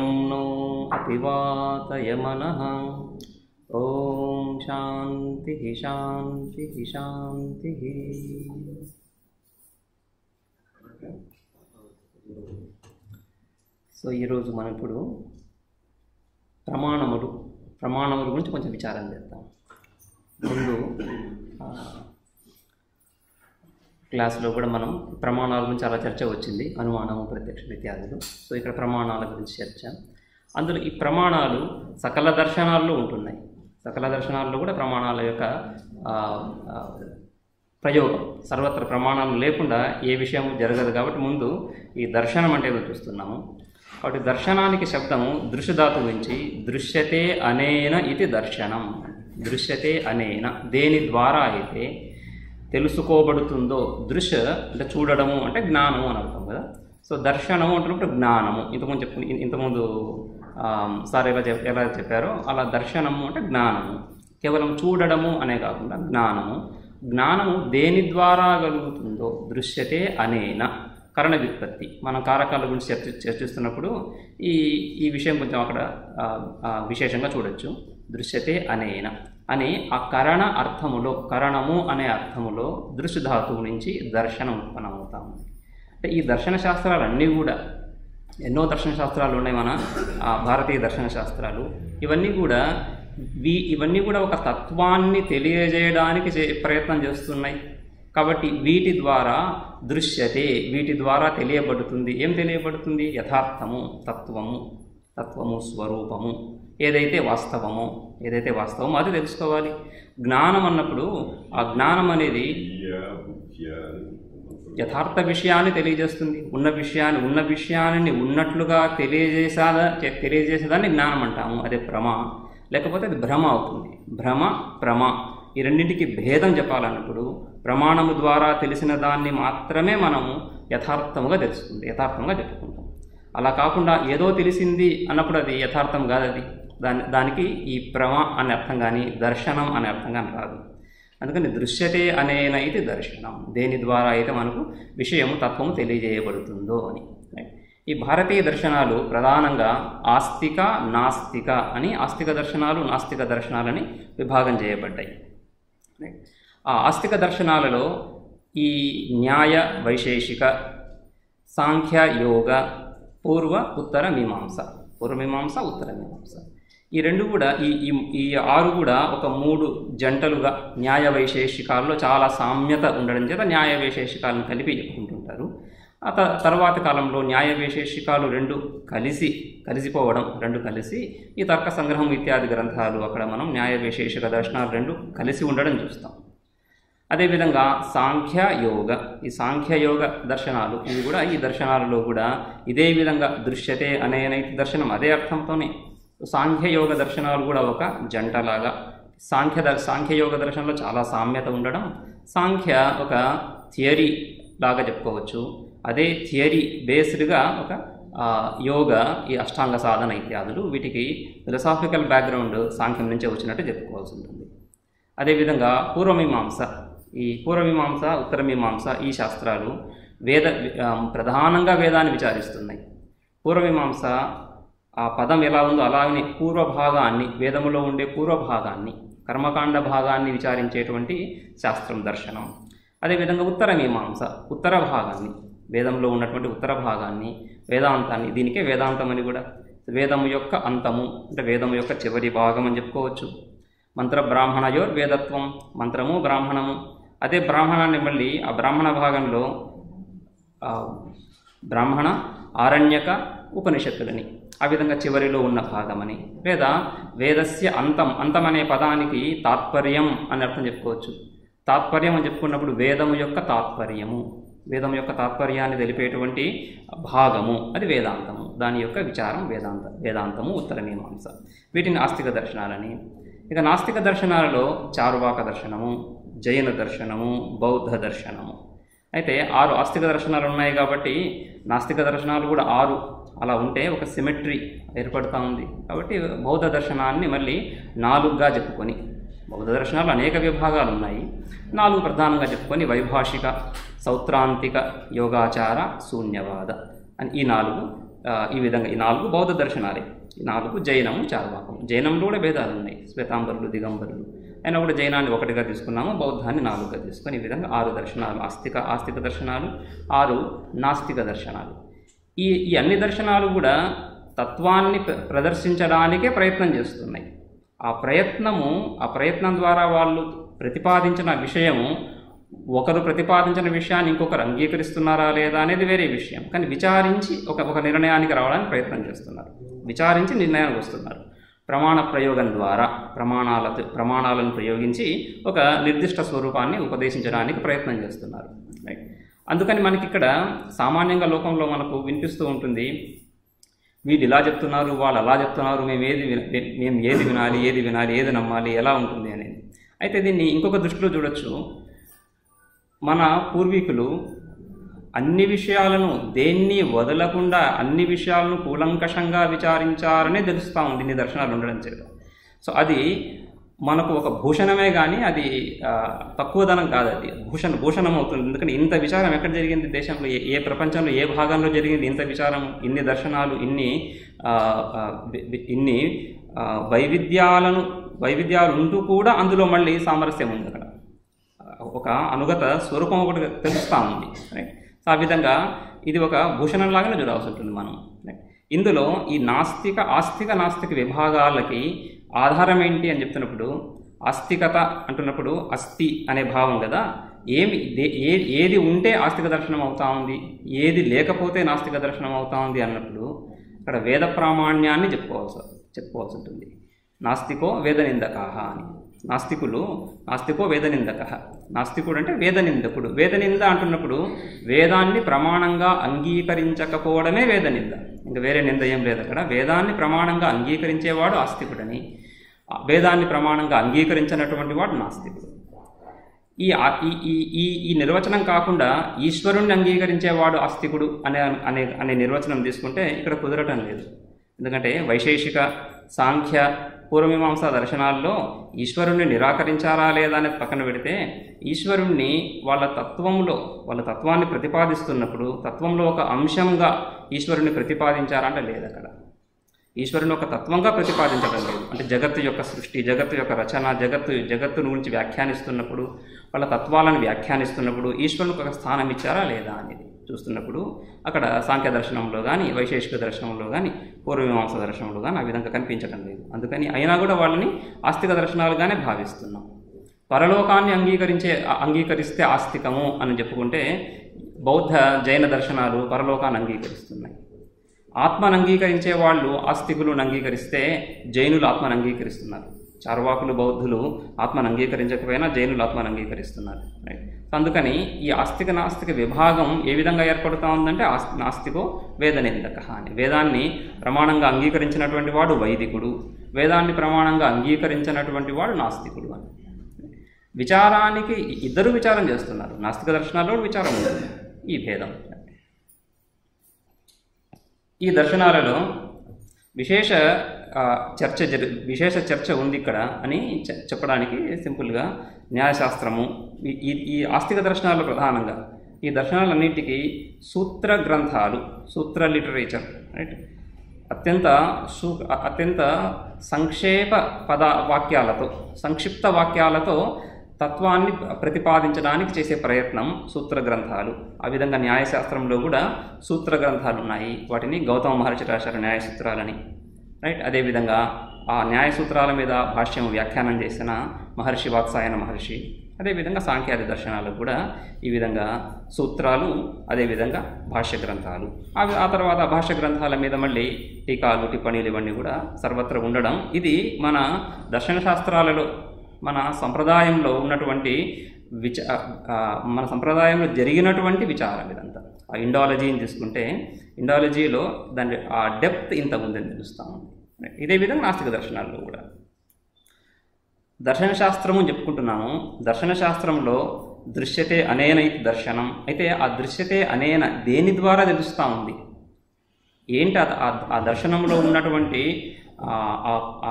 शं नो अपिवातयमनः। ओम शांति शांति शांति। సో ఈరోజు మనం ఇప్పుడు ప్రమాణముల గురించి కొంచెం విచారం చేద్దాం. ముందు క్లాస్లో కూడా మనం ప్రమాణాల గురించి చాలా చర్చ వచ్చింది, అనుమానము, ప్రత్యక్షం ఇత్యాదులు. సో ఇక్కడ ప్రమాణాల గురించి చర్చ. అందులో ఈ ప్రమాణాలు సకల దర్శనాల్లో ఉంటున్నాయి. సకల దర్శనాల్లో కూడా ప్రమాణాల యొక్క ప్రయోగం, సర్వత్ర ప్రమాణాలు లేకుండా ఏ విషయం జరగదు. కాబట్టి ముందు ఈ దర్శనం అంటే ఏదో చూస్తున్నాము. కాబట్టి దర్శనానికి శబ్దము దృశ్యధాతువు నుంచి దృశ్యతే అనేన ఇది దర్శనం. దృశ్యతే అనేన, దేని ద్వారా అయితే తెలుసుకోబడుతుందో. దృశ్య అంటే చూడడము అంటే జ్ఞానము అని అర్థం కదా. సో దర్శనము అంటున్నప్పుడు జ్ఞానము. ఇంతకుముందు సార్ ఎలా చెప్పారో అలా దర్శనము అంటే జ్ఞానము. కేవలం చూడడము అనే కాకుండా జ్ఞానము. జ్ఞానము దేని ద్వారా కలుగుతుందో. దృశ్యతే అనేన కరణ వ్యుత్పత్తి. మనం కారకాల గురించి చర్చిస్తున్నప్పుడు ఈ విషయం కొంచెం అక్కడ విశేషంగా చూడొచ్చు. దృశ్యతే అనేన అని ఆ కరణ అర్థములో, కరణము అనే అర్థములో దృశ్యధాతువు నుంచి దర్శనం ఉత్పన్నమవుతాము. అంటే ఈ దర్శన శాస్త్రాలన్నీ కూడా, ఎన్నో దర్శన శాస్త్రాలు ఉన్నాయి మన భారతీయ దర్శన శాస్త్రాలు. ఇవన్నీ కూడా ఒక తత్వాన్ని తెలియజేయడానికి ప్రయత్నం చేస్తున్నాయి. కాబట్టి వీటి ద్వారా దృశ్యతే, వీటి ద్వారా తెలియబడుతుంది. ఏం తెలియబడుతుంది? యథార్థము, తత్వము, స్వరూపము, ఏదైతే వాస్తవమో అది తెలుసుకోవాలి. జ్ఞానం అన్నప్పుడు ఆ జ్ఞానం అనేది యథార్థ విషయాన్ని తెలియజేస్తుంది. ఉన్న విషయాన్ని ఉన్నట్లుగా తెలియజేసేదాన్ని జ్ఞానం అంటాము. అదే భ్రమ, లేకపోతే అది భ్రమ అవుతుంది. భ్రమ ఈ రెండింటికి భేదం చెప్పాలన్నప్పుడు ప్రమాణము ద్వారా తెలిసిన దాన్ని మాత్రమే మనము యథార్థంగా చెప్పుకుంటాం. అలా కాకుండా ఏదో తెలిసింది అన్నప్పుడు అది యథార్థం కాదు. అది దానికి ఈ భ్రమ అనే అర్థం కానీ దర్శనం అనే అర్థం కానీ రాదు. అందుకని దృశ్యతే అనేన ఇది దర్శనం, దేని ద్వారా అయితే మనకు విషయము, తత్వము తెలియజేయబడుతుందో అని. ఈ భారతీయ దర్శనాలు ప్రధానంగా ఆస్తిక, నాస్తిక అని, ఆస్తిక దర్శనాలు, నాస్తిక దర్శనాలని విభాగం చేయబడ్డాయి. ఆ ఆస్తిక దర్శనాలలో ఈ న్యాయ వైశేషిక, సాంఖ్య యోగ, పూర్వ ఉత్తర మీమాంస, ఉత్తర మీమాంస, ఈ రెండు కూడా ఈ ఆరు కూడా ఒక మూడు జంటలుగా న్యాయ వైశేషికాల్లో చాలా సామ్యత ఉండడం చేత న్యాయ వైశేషికాలను కలిపి చెప్పుకుంటుంటారు. తర్వాత కాలంలో న్యాయ వైశేషికాలు రెండు కలిసి ఈ తర్క సంగ్రహం ఇత్యాది గ్రంథాలు, అక్కడ మనం న్యాయ వైశేషిక దర్శనాలు రెండు కలిసి ఉండడం చూస్తాం. అదేవిధంగా ఈ సాంఖ్యయోగ దర్శనాలు, ఇవి కూడా ఈ దర్శనాలలో కూడా ఇదే విధంగా దృశ్యతే అనేనైతి దర్శనం అదే అర్థంతోనే. సాంఖ్యయోగ దర్శనాలు కూడా ఒక జంటలాగా. సాంఖ్యయోగ దర్శనంలో చాలా సామ్యత ఉండడం, సాంఖ్య ఒక థియరీ లాగా చెప్పుకోవచ్చు. అదే థియరీ బేస్డ్గా ఒక యోగ, ఈ అష్టాంగ సాధన ఇత్యాదులు, వీటికి ఫిలసాఫికల్ బ్యాక్గ్రౌండ్ సాంఖ్యం నుంచే వచ్చినట్టు చెప్పుకోవాల్సి ఉంటుంది. అదేవిధంగా పూర్వమీమాంస, ఉత్తరమీమాంస ఈ శాస్త్రాలు ప్రధానంగా వేదాన్ని విచారిస్తున్నాయి. పూర్వమీమాంస ఆ పదం ఎలా ఉందో అలాగనే పూర్వభాగాన్ని, వేదములో ఉండే పూర్వభాగాన్ని, కర్మకాండ భాగాన్ని విచారించేటువంటి శాస్త్రం దర్శనం. అదేవిధంగా ఉత్తరమీమాంస, ఉత్తర భాగాన్ని, వేదంలో ఉన్నటువంటి ఉత్తర భాగాన్ని, వేదాంతాన్ని, దీనికే వేదాంతం అని కూడా. వేదము యొక్క అంతము అంటే వేదము యొక్క చివరి భాగం అని చెప్పుకోవచ్చు. మంత్ర బ్రాహ్మణయోర్ వేదత్వం, మంత్రము బ్రాహ్మణము. అదే బ్రాహ్మణాన్ని మళ్ళీ ఆ బ్రాహ్మణ భాగంలో బ్రాహ్మణ, ఆరణ్యక, ఉపనిషత్తులని, ఆ విధంగా చివరిలో ఉన్న భాగమని. లేదా వేదస్య అంతం అనే పదానికి తాత్పర్యం అని అర్థం చెప్పుకోవచ్చు. తాత్పర్యం అని చెప్పుకున్నప్పుడు వేదము యొక్క తాత్పర్యాన్ని తెలిపేటువంటి భాగము అది వేదాంతము. దాని యొక్క విచారం వేదాంతము, ఉత్తరమీమాంస. వీటిని ఆస్తిక దర్శనాలని. ఇక నాస్తిక దర్శనాలలో చారువాక దర్శనము, జైన దర్శనము, బౌద్ధ దర్శనము. అయితే 6 ఆస్తిక దర్శనాలు ఉన్నాయి కాబట్టి నాస్తిక దర్శనాలు కూడా 6 అలా ఉంటే ఒక సిమెట్రీ ఏర్పడుతూ ఉంది. కాబట్టి బౌద్ధ దర్శనాన్ని మళ్ళీ 4గా చెప్పుకొని, బౌద్ధ దర్శనాలు అనేక విభాగాలు ఉన్నాయి, 4 ప్రధానంగా చెప్పుకొని వైభాషిక, సౌత్రాంతిక, యోగాచార, శూన్యవాద అని ఈ 4 ఈ విధంగా ఈ 4 బౌద్ధ దర్శనాలే, ఈ 4 జైనము, చార్వాకము. జైనంలో కూడా భేదాలు ఉన్నాయి, శ్వేతాంబరులు, దిగంబరులు. అయినా కూడా జైనాన్ని 1గా తీసుకున్నాము, బౌద్ధాన్ని 4గా తీసుకొని ఈ విధంగా 6 దర్శనాలు, ఆస్తిక దర్శనాలు, 6 నాస్తిక దర్శనాలు. ఈ అన్ని దర్శనాలు కూడా తత్వాన్ని ప్రదర్శించడానికే ప్రయత్నం చేస్తున్నాయి. ఆ ప్రయత్నం ద్వారా వాళ్ళు ప్రతిపాదించిన విషయము, ఒకరు ప్రతిపాదించిన విషయాన్ని ఇంకొకరు అంగీకరిస్తున్నారా లేదా అనేది వేరే విషయం. కానీ విచారించి ఒక నిర్ణయానికి రావడానికి ప్రయత్నం చేస్తున్నారు, విచారించి నిర్ణయానికి వస్తున్నారు. ప్రమాణ ప్రయోగం ద్వారా ప్రమాణాలను ప్రయోగించి ఒక నిర్దిష్ట స్వరూపాన్ని ఉపదేశించడానికి ప్రయత్నం చేస్తున్నారు. రైట్. అందుకని మనకి ఇక్కడ సామాన్యంగా లోకంలో మనకు వినిపిస్తూ ఉంటుంది, వీళ్ళు ఇలా చెప్తున్నారు, వాళ్ళు అలా చెప్తున్నారు, మేము ఏది వినాలి, ఏది నమ్మాలి, ఎలా ఉంటుంది అనేది. అయితే దీన్ని ఇంకొక దృష్టిలో చూడొచ్చు. మన పూర్వీకులు అన్ని విషయాలను, దేన్ని వదలకుండా అన్ని విషయాలను కూలంకషంగా విచారించారనే తెలుస్తూ ఉంది ఇన్ని దర్శనాలు ఉండడం చేత. సో అది మనకు ఒక భూషణమే కానీ అది తక్కువదనం కాదు, అది భూషణం అవుతుంది. ఎందుకంటే ఇంత విచారం ఎక్కడ జరిగింది దేశంలో, ఏ ప్రపంచంలో ఏ భాగంలో జరిగింది ఇంత విచారం, ఇన్ని దర్శనాలు, ఇన్ని వైవిధ్యాలు ఉంటూ కూడా అందులో మళ్ళీ సామరస్యం ఉంది. అక్కడ ఒక అనుగత స్వరూపం ఒకటి తెలుస్తూ ఉంది. రైట్. సో ఆ విధంగా ఇది ఒక భూషణంలాగానే చూడాల్సి ఉంటుంది మనం. ఇందులో ఈ ఆస్తిక నాస్తిక విభాగాలకి ఆధారం ఏంటి అని చెప్తున్నప్పుడు, ఆస్తికత అంటున్నప్పుడు అస్థి అనే భావం కదా, ఏది ఉంటే ఆస్తిక దర్శనం అవుతా ఉంది, ఏది లేకపోతే నాస్తిక దర్శనం అవుతా ఉంది అన్నప్పుడు అక్కడ వేద ప్రామాణ్యాన్ని చెప్పుకోవాల్సి ఉంటుంది. నాస్తికో వేదనిందకాహ అని. నాస్తికో వేదనిందక. నాస్తికుడు అంటే వేదనిందకుడు. వేదనింద అంటున్నప్పుడు వేదాన్ని ప్రమాణంగా అంగీకరించకపోవడమే వేదనింద, ఇంకా వేరే నింద ఏం లేదు అక్కడ. వేదాన్ని ప్రమాణంగా అంగీకరించేవాడు ఆస్తికుడని, వేదాన్ని ప్రమాణంగా అంగీకరించినటువంటి వాడు నాస్తికుడు. ఈ నిర్వచనం కాకుండా ఈశ్వరుణ్ణి అంగీకరించేవాడు ఆస్తికుడు అనే నిర్వచనం తీసుకుంటే ఇక్కడ కుదరటం లేదు. ఎందుకంటే వైశేషిక, సాంఖ్య, పూర్వమీమాంసా దర్శనాల్లో ఈశ్వరుణ్ణి నిరాకరించారా లేదా అనేది పక్కన పెడితే, ఈశ్వరుణ్ణి వాళ్ళ తత్వాన్ని ప్రతిపాదిస్తున్నప్పుడు తత్వంలో ఒక అంశంగా ఈశ్వరుణ్ణి ప్రతిపాదించారంటే లేదు. అక్కడ ఈశ్వరుని ఒక తత్వంగా ప్రతిపాదించడం లేదు. అంటే జగత్తు యొక్క సృష్టి, జగత్తు యొక్క రచన, జగత్తును గురించి వ్యాఖ్యానిస్తున్నప్పుడు, వాళ్ళ తత్వాలను వ్యాఖ్యానిస్తున్నప్పుడు ఈశ్వరునికి ఒక స్థానం ఇచ్చారా లేదా అనేది చూస్తున్నప్పుడు అక్కడ సాంఖ్య దర్శనంలో కానీ, వైశేషిక దర్శనంలో కానీ, పూర్వమీమాంస దర్శనంలో కానీ ఆ విధంగా కనిపించడం లేదు. అందుకని అయినా కూడా వాళ్ళని ఆస్తిక దర్శనాలుగానే భావిస్తున్నాం. పరలోకాన్ని అంగీకరిస్తే ఆస్తికము అని చెప్పుకుంటే బౌద్ధ, జైన దర్శనాలు పరలోకాన్ని అంగీకరిస్తున్నాయి. ఆత్మను అంగీకరించే వాళ్ళు ఆస్తికులను అంగీకరిస్తే జైనులు ఆత్మను అంగీకరిస్తున్నారు. చార్వాకులు, బౌద్ధులు ఆత్మను అంగీకరించకపోయినా జైనులు ఆత్మను అంగీకరిస్తున్నారు. రైట్. అందుకని ఈ ఆస్తిక నాస్తిక విభాగం ఏ విధంగా ఏర్పడుతూ ఉందంటే, నాస్తికో వేదనిందక అని. వేదాన్ని ప్రమాణంగా అంగీకరించినటువంటి వాడు వైదికుడు, వేదాన్ని ప్రమాణంగా అంగీకరించినటువంటి వాడు నాస్తికుడు అని. విచారానికి ఇద్దరు విచారం చేస్తున్నారు. నాస్తిక దర్శనాల్లో విచారం ఉంటుంది. ఈ భేదం ఈ దర్శనాలలో విశేష చర్చ ఉంది ఇక్కడ అని చెప్పడానికి సింపుల్గా న్యాయశాస్త్రము, ఈ ఆస్తిక దర్శనాలు ప్రధానంగా ఈ దర్శనాలన్నింటికీ సూత్ర గ్రంథాలు, సూత్ర లిటరేచర్, రైట్, అత్యంత సంక్షిప్త వాక్యాలతో తత్వాన్ని ప్రతిపాదించడానికి చేసే ప్రయత్నం సూత్ర గ్రంథాలు. ఆ విధంగా న్యాయశాస్త్రంలో కూడా సూత్ర గ్రంథాలు ఉన్నాయి. వాటిని గౌతమ మహర్షి రాశారు న్యాయసూత్రాలని. రైట్. అదేవిధంగా ఆ న్యాయసూత్రాల మీద భాష్యం వ్యాఖ్యానం చేసిన మహర్షి వాత్సాయన మహర్షి. అదేవిధంగా సాంఖ్యాది దర్శనాలకు కూడా ఈ విధంగా సూత్రాలు, అదేవిధంగా భాష్య గ్రంథాలు. ఆ తర్వాత భాష్య గ్రంథాల మీద మళ్ళీ టీకాలు, టిప్పణీలు ఇవన్నీ కూడా సర్వత్రా ఉండడం, ఇది మన దర్శన శాస్త్రాలలో, మన సంప్రదాయంలో ఉన్నటువంటి మన సంప్రదాయంలో జరిగినటువంటి విచారం ఇదంతా. ఆ ఇండాలజీని తీసుకుంటే ఇండాలజీలో దాని ఆ డెప్త్ ఇంత ఉందని తెలుస్తాం. ఇదే విధంగా నాస్తిక దర్శనాల్లో కూడా దర్శన శాస్త్రము చెప్పుకుంటున్నాము. దర్శన శాస్త్రంలో దృశ్యతే అనేన ఇది దర్శనం. అయితే ఆ దృశ్యతే అనేన దేని ద్వారా తెలుస్తూ ఉంది ఏంటి? ఆ దర్శనంలో ఉన్నటువంటి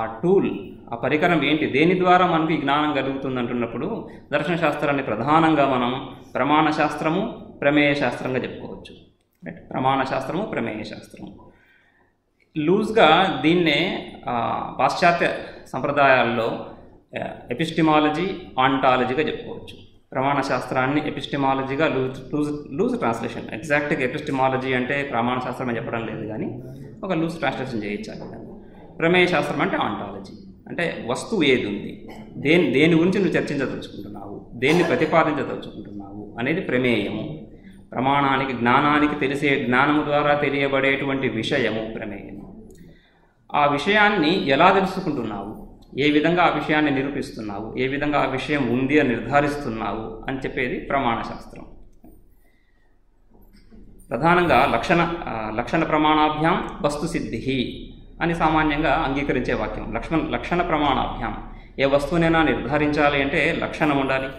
ఆ టూల్, ఆ పరికరం ఏంటి? దేని ద్వారా మనకి జ్ఞానం కలుగుతుంది అంటున్నప్పుడు దర్శన శాస్త్రాన్ని ప్రధానంగా మనం ప్రమాణ శాస్త్రము, ప్రమేయ శాస్త్రంగా చెప్పుకోవచ్చు. రైట్. ప్రమాణ శాస్త్రము, ప్రమేయ శాస్త్రము. లూజ్గా దీన్నే పాశ్చాత్య సంప్రదాయాల్లో ఎపిస్టిమాలజీ, ఆంటాలజీగా చెప్పుకోవచ్చు. ప్రమాణ శాస్త్రాన్ని ఎపిస్టిమాలజీగా లూజ్ ట్రాన్స్లేషన్. ఎగ్జాక్ట్గా ఎపిస్టిమాలజీ అంటే ప్రమాణ శాస్త్రం అని చెప్పడం లేదు, కానీ ఒక లూజ్ ట్రాన్స్లేషన్ చేయించాలి. ప్రమేయ శాస్త్రం అంటే ఆంటాలజీ, అంటే వస్తువు ఏది ఉంది, దేని గురించి నువ్వు చర్చించదలుచుకుంటున్నావు, దేన్ని ప్రతిపాదించదలుచుకుంటున్నావు అనేది ప్రమేయము. ప్రమాణానికి, జ్ఞానానికి తెలిసే, జ్ఞానము ద్వారా తెలియబడేటువంటి విషయము ప్రమేయము. ఆ విషయాన్ని ఎలా తెలుసుకుంటున్నావు, ఏ విధంగా ఆ విషయాన్ని నిరూపిస్తున్నావు, ఏ విధంగా ఆ విషయం ఉంది అని నిర్ధారిస్తున్నావు అని చెప్పేది ప్రమాణ శాస్త్రం. ప్రధానంగా లక్షణ ప్రమాణాభ్యాం వస్తు సిద్ధి అని సామాన్యంగా అంగీకరించే వాక్యం. లక్షణ ప్రమాణాభ్యాం, ఏ వస్తువునైనా నిర్ధారించాలి అంటే లక్షణం ఉండాలి.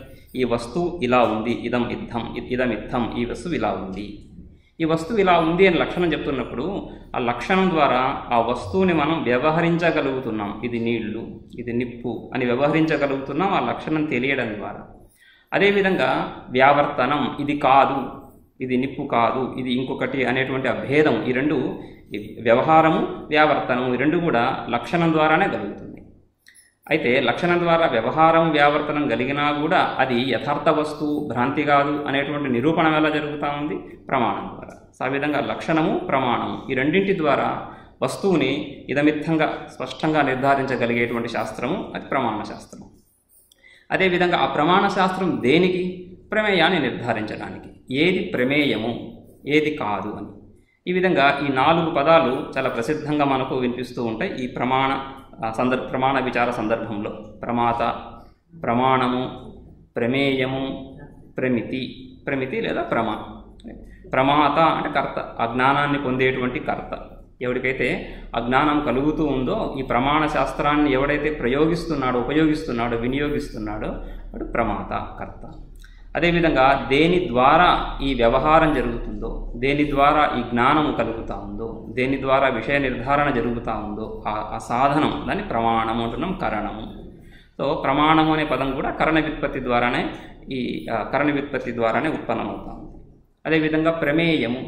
ఈ వస్తువు ఇలా ఉంది, ఇదం ఇత్థం, ఈ వస్తువు ఇలా ఉంది, ఈ వస్తువు ఇలా ఉంది అని లక్షణం చెప్తున్నప్పుడు ఆ లక్షణం ద్వారా ఆ వస్తువుని మనం వ్యవహరించగలుగుతున్నాం. ఇది నీళ్లు, ఇది నిప్పు అని వ్యవహరించగలుగుతున్నాం ఆ లక్షణం తెలియడం ద్వారా. అదేవిధంగా వ్యావర్తనం, ఇది కాదు, ఇది నిప్పు కాదు, ఇది ఇంకొకటి అనేటువంటి ఆ భేదం, ఈ రెండు, వ్యవహారము, వ్యావర్తనము, ఈ రెండు కూడా లక్షణం ద్వారానే కలుగుతుంది. అయితే లక్షణం ద్వారా వ్యవహారం, వ్యావర్తనం కలిగినా కూడా అది యథార్థ వస్తువు, భ్రాంతి కాదు అనేటువంటి నిరూపణ ఎలా జరుగుతూ ఉంది? ప్రమాణం ద్వారా. ఆ విధంగా లక్షణము, ప్రమాణము ఈ రెండింటి ద్వారా వస్తువుని ఇదమిత్తంగా స్పష్టంగా నిర్ధారించగలిగేటువంటి శాస్త్రము అది ప్రమాణ శాస్త్రం. అదేవిధంగా ఆ ప్రమాణ శాస్త్రం దేనికి? ప్రమేయాన్ని నిర్ధారించడానికి. ఏది ప్రమేయము, ఏది కాదు అని. ఈ విధంగా ఈ 4 పదాలు చాలా ప్రసిద్ధంగా మనకు వినిపిస్తూ ఉంటాయి ఈ ప్రమాణ విచార సందర్భంలో. ప్రమాత, ప్రమాణము, ప్రమేయము, ప్రమితి లేదా ప్రమాత అంటే కర్త, ఆ జ్ఞానాన్ని పొందేటువంటి కర్త. ఎవరికైతే ఆ జ్ఞానం కలుగుతూ ఉందో, ఈ ప్రమాణ శాస్త్రాన్ని ఎవడైతే ఉపయోగిస్తున్నాడో, వినియోగిస్తున్నాడో వాడు ప్రమాత, కర్త. అదేవిధంగా దేని ద్వారా ఈ వ్యవహారం జరుగుతుందో, దేని ద్వారా ఈ జ్ఞానము కలుగుతూ ఉందో, దేని ద్వారా విషయ నిర్ధారణ జరుగుతూ ఉందో ఆ సాధనం, దాన్ని ప్రమాణము అంటున్నాం, కరణము. సో ప్రమాణము అనే పదం కూడా కరణ వ్యుత్పత్తి ద్వారానే ఉత్పన్నమవుతా ఉంది. అదేవిధంగా ప్రమేయము,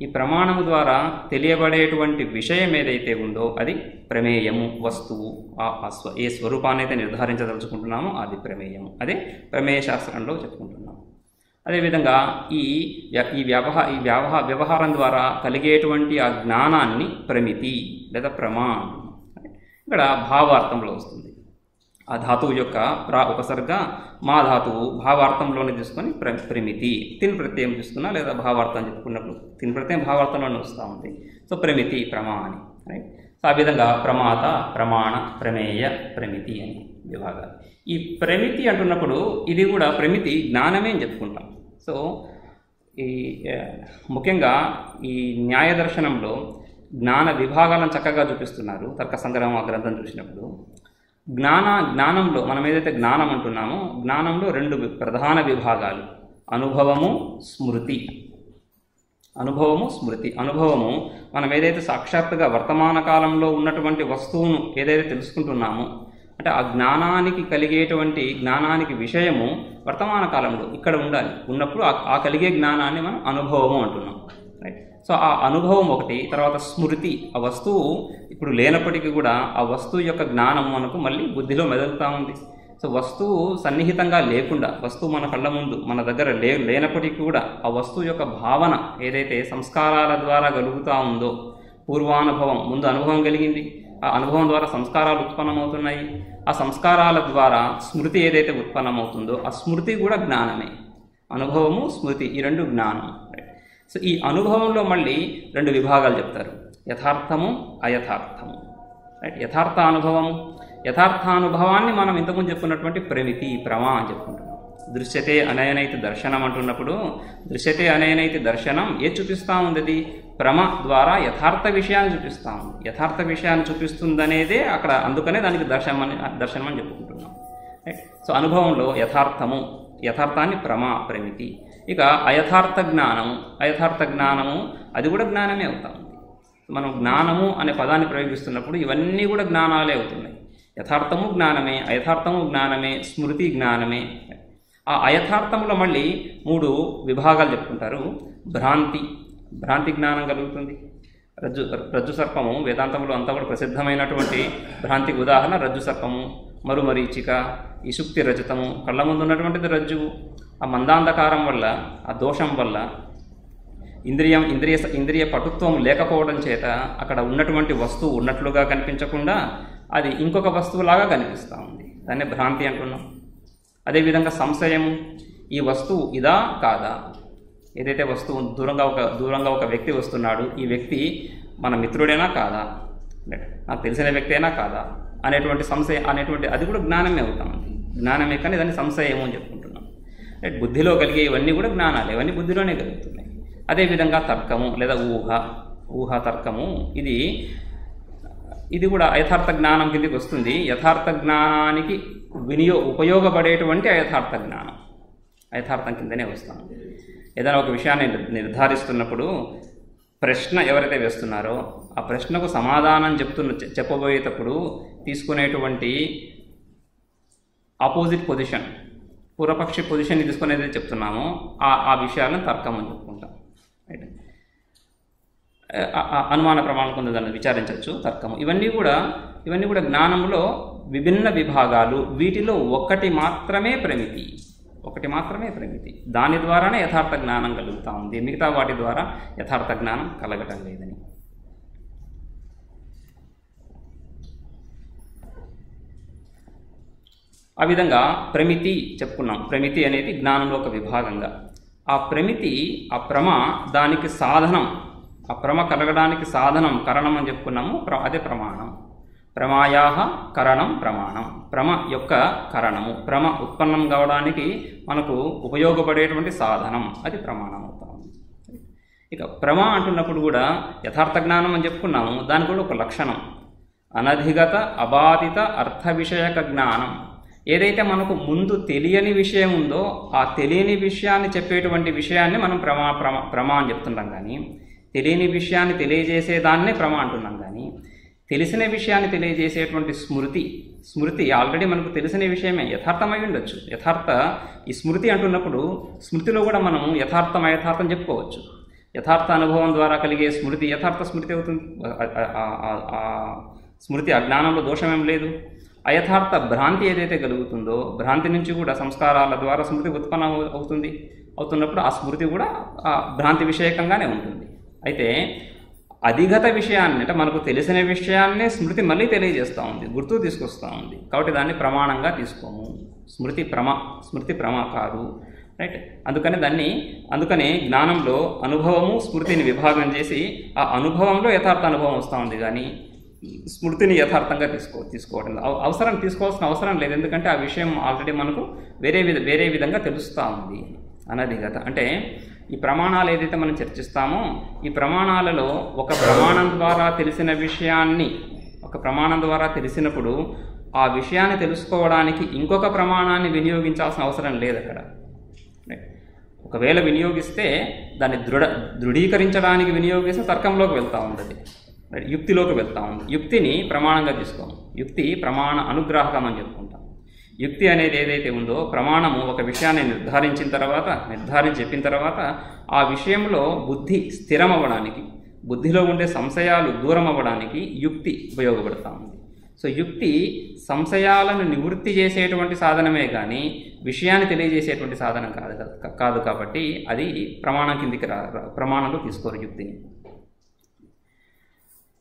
ఈ ప్రమాణము ద్వారా తెలియబడేటువంటి విషయం ఏదైతే ఉందో అది ప్రమేయము, వస్తువు. ఏ స్వరూపాన్ని అయితే నిర్ధారించదలుచుకుంటున్నామో అది ప్రమేయము. అదే ప్రమేయ శాస్త్రంలో చెప్పుకుంటున్నాము. అదేవిధంగా ఈ వ్యవహారం ద్వారా కలిగేటువంటి ఆ జ్ఞానాన్ని ప్రమితి లేదా ప్రమా, ఇక్కడ భావార్థంలో వస్తుంది. ఆ ధాతువు యొక్క ఉపసర్గ మా ధాతువు భావార్థంలోనే తీసుకొని ప్రమితి, తిన్ ప్రత్యయం తీసుకున్నా లేదా భావార్థం చెప్పుకున్నప్పుడు తిన్ ప్రత్యయం భావార్థంలోనే వస్తూ ఉంది. సో ప్రమితి, ప్రమా అని. రైట్. సో ఆ విధంగా ప్రమాత, ప్రమాణ, ప్రమేయ, ప్రమితి అని విభాగాలు. ఈ ప్రమితి అంటున్నప్పుడు ఇది కూడా ప్రమితి జ్ఞానమే అని చెప్పుకుంటాం. సో ఈ ముఖ్యంగా ఈ న్యాయ దర్శనంలో జ్ఞాన విభాగాలను చక్కగా చూపిస్తున్నారు. తర్క సంగ్రహం ఆ గ్రంథం చూసినప్పుడు జ్ఞానంలో మనం ఏదైతే జ్ఞానం అంటున్నామో, జ్ఞానంలో 2 ప్రధాన విభాగాలు: అనుభవము, స్మృతి. అనుభవము మనం ఏదైతే సాక్షాత్తుగా వర్తమాన కాలంలో ఉన్నటువంటి వస్తువును ఏదైతే తెలుసుకుంటున్నామో, అంటే ఆ జ్ఞానానికి కలిగేటువంటి జ్ఞానానికి విషయము వర్తమాన కాలంలో ఇక్కడ ఉండాలి. ఉన్నప్పుడు ఆ కలిగే జ్ఞానాన్ని మనం అనుభవము అంటున్నాం. రైట్. సో ఆ అనుభవం ఒకటి. తర్వాత స్మృతి, ఆ వస్తువు ఇప్పుడు లేనప్పటికీ కూడా ఆ వస్తువు యొక్క జ్ఞానం మనకు మళ్ళీ బుద్ధిలో మెదులుతూ ఉంది. సో వస్తువు సన్నిహితంగా లేకుండా, వస్తువు మన కళ్ళ ముందు మన దగ్గర లేనప్పటికీ కూడా ఆ వస్తువు యొక్క భావన ఏదైతే సంస్కారాల ద్వారా కలుగుతూ ఉందో, పూర్వానుభవం, ముందు అనుభవం కలిగింది, ఆ అనుభవం ద్వారా సంస్కారాలు ఉత్పన్నమవుతున్నాయి. ఆ సంస్కారాల ద్వారా స్మృతి ఏదైతే ఉత్పన్నమవుతుందో ఆ స్మృతి కూడా జ్ఞానమే. అనుభవము, స్మృతి ఈ 2 జ్ఞానం. సో ఈ అనుభవంలో మళ్ళీ 2 విభాగాలు చెప్తారు: యథార్థము, అయథార్థము. రైట్. యథార్థానుభవాన్ని మనం ఇంతకుముందు చెప్పుకున్నటువంటి ప్రమితి, ప్రమా అని చెప్పుకుంటున్నాం. దృశ్యతే అనయనైతి దర్శనం అంటున్నప్పుడు దృశ్యతే అనయనైతి దర్శనం ఏది చూపిస్తూ ఉంది? అది ప్రమ ద్వారా యథార్థ విషయాన్ని చూపిస్తూ ఉంది. యథార్థ విషయాన్ని చూపిస్తుందనేదే అక్కడ, అందుకనే దానికి దర్శనం అని చెప్పుకుంటున్నాం. రైట్. సో అనుభవంలో యథార్థాన్ని ప్రమా, ప్రమితి. ఇక అయథార్థ జ్ఞానము అది కూడా జ్ఞానమే అవుతా ఉంది. మనం జ్ఞానము అనే పదాన్ని ప్రయోగిస్తున్నప్పుడు ఇవన్నీ కూడా జ్ఞానాలే అవుతున్నాయి. యథార్థము జ్ఞానమే, అయథార్థము జ్ఞానమే, స్మృతి జ్ఞానమే. ఆ అయథార్థంలో మళ్ళీ 3 విభాగాలు చెప్పుకుంటారు. భ్రాంతి జ్ఞానం కలుగుతుంది. రజ్జు సర్పము వేదాంతంలో అంతా కూడా ప్రసిద్ధమైనటువంటి భ్రాంతికి ఉదాహరణ రజ్జు సర్పము, మరుమరీచిక, ఈ సుక్తి రజతము, కళ్ళ ముందు ఉన్నటువంటిది రజ్జువు. ఆ మందాంధకారం వల్ల, ఆ దోషం వల్ల, ఇంద్రియ పటుత్వం లేకపోవడం చేత అక్కడ ఉన్నటువంటి వస్తువు ఉన్నట్లుగా కనిపించకుండా అది ఇంకొక వస్తువులాగా కనిపిస్తూ ఉంది. దాన్ని భ్రాంతి అంటున్నాం. అదేవిధంగా సంశయము, ఈ వస్తువు ఇదా కాదా, ఏదైతే వస్తువు దూరంగా ఒక వ్యక్తి వస్తున్నాడు, ఈ వ్యక్తి మన మిత్రుడైనా కాదా, నాకు తెలిసిన వ్యక్తి అయినా కాదా అనేటువంటి సంశయం అనేటువంటి అది కూడా జ్ఞానమే అవుతా ఉంది. జ్ఞానమే, కానీ దాన్ని సంశయము అని చెప్పుకుంటున్నాం. బుద్ధిలో కలిగే ఇవన్నీ కూడా జ్ఞానాలు, ఇవన్నీ బుద్ధిలోనే కలుగుతున్నాయి. అదేవిధంగా తర్కము లేదా ఊహ తర్కము, ఇది కూడా యథార్థ జ్ఞానం కిందకి వస్తుంది. యథార్థ జ్ఞానానికి ఉపయోగపడేటువంటి అయథార్థ జ్ఞానం యథార్థం కిందనే వస్తాం. ఏదైనా ఒక విషయాన్ని నిర్ధారిస్తున్నప్పుడు ప్రశ్న ఎవరైతే వేస్తున్నారో ఆ ప్రశ్నకు సమాధానం చెప్పబోయేటప్పుడు తీసుకునేటువంటి ఆపోజిట్ పొజిషన్, పూర్వపక్షి పొజిషన్ తీసుకునేది చెప్తున్నామో ఆ విషయాలను తర్కం అని చెప్పుకుంటాం. రైట్. అనుమాన ప్రమాణం కొంత విచారించవచ్చు, తర్కము. ఇవన్నీ కూడా జ్ఞానంలో విభిన్న విభాగాలు. వీటిలో ఒకటి మాత్రమే ప్రమితి. దాని ద్వారానే యథార్థ జ్ఞానం కలుగుతూ ఉంది. మిగతా వాటి ద్వారా యథార్థ జ్ఞానం కలగటం లేదని. ఆ విధంగా ప్రమితి చెప్పుకున్నాం. ప్రమితి అనేది జ్ఞానంలో ఒక విభాగంగా. ఆ ప్రమితి, ఆ ప్రమ దానికి సాధనం, ఆ ప్రమ కలగడానికి సాధనం కరణం అని చెప్పుకున్నాము. అదే ప్రమాణం. ప్రమాయాహ కరణం ప్రమాణం. ప్రమ యొక్క కరణము, ప్రమ ఉత్పన్నం కావడానికి మనకు ఉపయోగపడేటువంటి సాధనం, అది ప్రమాణం అవుతా ఉంది. ఇక ప్రమ అంటున్నప్పుడు కూడా యథార్థ జ్ఞానం అని చెప్పుకున్నాము. దానికి కూడా ఒక లక్షణం, అనధిగత అబాధిత అర్థ విషయక జ్ఞానం. ఏదైతే మనకు ముందు తెలియని విషయం ఉందో ఆ తెలియని విషయాన్ని చెప్పేటువంటి విషయాన్ని మనం ప్రమ అని చెప్తున్నాం. కానీ తెలియని విషయాన్ని తెలియజేసేదాన్నే ప్రమ అంటున్నాం. కానీ తెలిసిన విషయాన్ని తెలియజేసేటువంటి స్మృతి ఆల్రెడీ మనకు తెలిసిన విషయమే, యథార్థమై ఉండొచ్చు. ఈ స్మృతి అంటున్నప్పుడు స్మృతిలో కూడా మనం అయథార్థం చెప్పుకోవచ్చు. యథార్థ అనుభవం ద్వారా కలిగే స్మృతి యథార్థ స్మృతి అవుతుంది. స్మృతి అజ్ఞానంలో దోషమేం లేదు. అయథార్థ భ్రాంతి ఏదైతే కలుగుతుందో భ్రాంతి నుంచి కూడా సంస్కారాల ద్వారా స్మృతి ఉత్పన్నం అవుతున్నప్పుడు ఆ స్మృతి కూడా ఆ భ్రాంతి విషయకంగానే ఉంటుంది. అయితే అధిగత విషయాన్ని, అంటే మనకు తెలిసిన విషయాన్నే స్మృతి మళ్ళీ తెలియజేస్తూ ఉంది, గుర్తు తీసుకొస్తూ ఉంది. కాబట్టి దాన్ని ప్రమాణంగా తీసుకోము. స్మృతి ప్రమ కాదు. రైట్. అందుకనే జ్ఞానంలో అనుభవము స్మృతిని విభాగం చేసి ఆ అనుభవంలో యథార్థ అనుభవం వస్తూ ఉంది. కానీ స్మృతిని యథార్థంగా తీసుకోవడం తీసుకోవాల్సిన అవసరం లేదు. ఎందుకంటే ఆ విషయం ఆల్రెడీ మనకు వేరే విధంగా తెలుస్తూ ఉంది. అనధిగత అంటే ఈ ప్రమాణాలు ఏదైతే మనం చర్చిస్తామో ఈ ప్రమాణాలలో ఒక ప్రమాణం ద్వారా తెలిసిన విషయాన్ని, ఒక ప్రమాణం ద్వారా తెలిసినప్పుడు ఆ విషయాన్ని తెలుసుకోవడానికి ఇంకొక ప్రమాణాన్ని వినియోగించాల్సిన అవసరం లేదు అక్కడ. ఒకవేళ వినియోగిస్తే దాన్ని దృఢీకరించడానికి వినియోగిస్తే తర్కంలోకి వెళ్తూ ఉంటుంది, యుక్తిలోకి వెళ్తూ ఉంది. యుక్తిని ప్రమాణంగా తీసుకోము. యుక్తి ప్రమాణ అనుగ్రాహకం అని చెప్పుకుంటాం. యుక్తి అనేది ఏదైతే ఉందో ప్రమాణము ఒక విషయాన్ని నిర్ధారించి చెప్పిన తర్వాత ఆ విషయంలో బుద్ధి స్థిరం అవ్వడానికి, బుద్ధిలో ఉండే సంశయాలు దూరం అవ్వడానికి యుక్తి ఉపయోగపడుతూ ఉంది. సో యుక్తి సంశయాలను నివృత్తి చేసేటువంటి సాధనమే కానీ విషయాన్ని తెలియజేసేటువంటి సాధనం కాదు. కాబట్టి అది ప్రమాణం కిందికి ప్రమాణంలో తీసుకోరు యుక్తిని.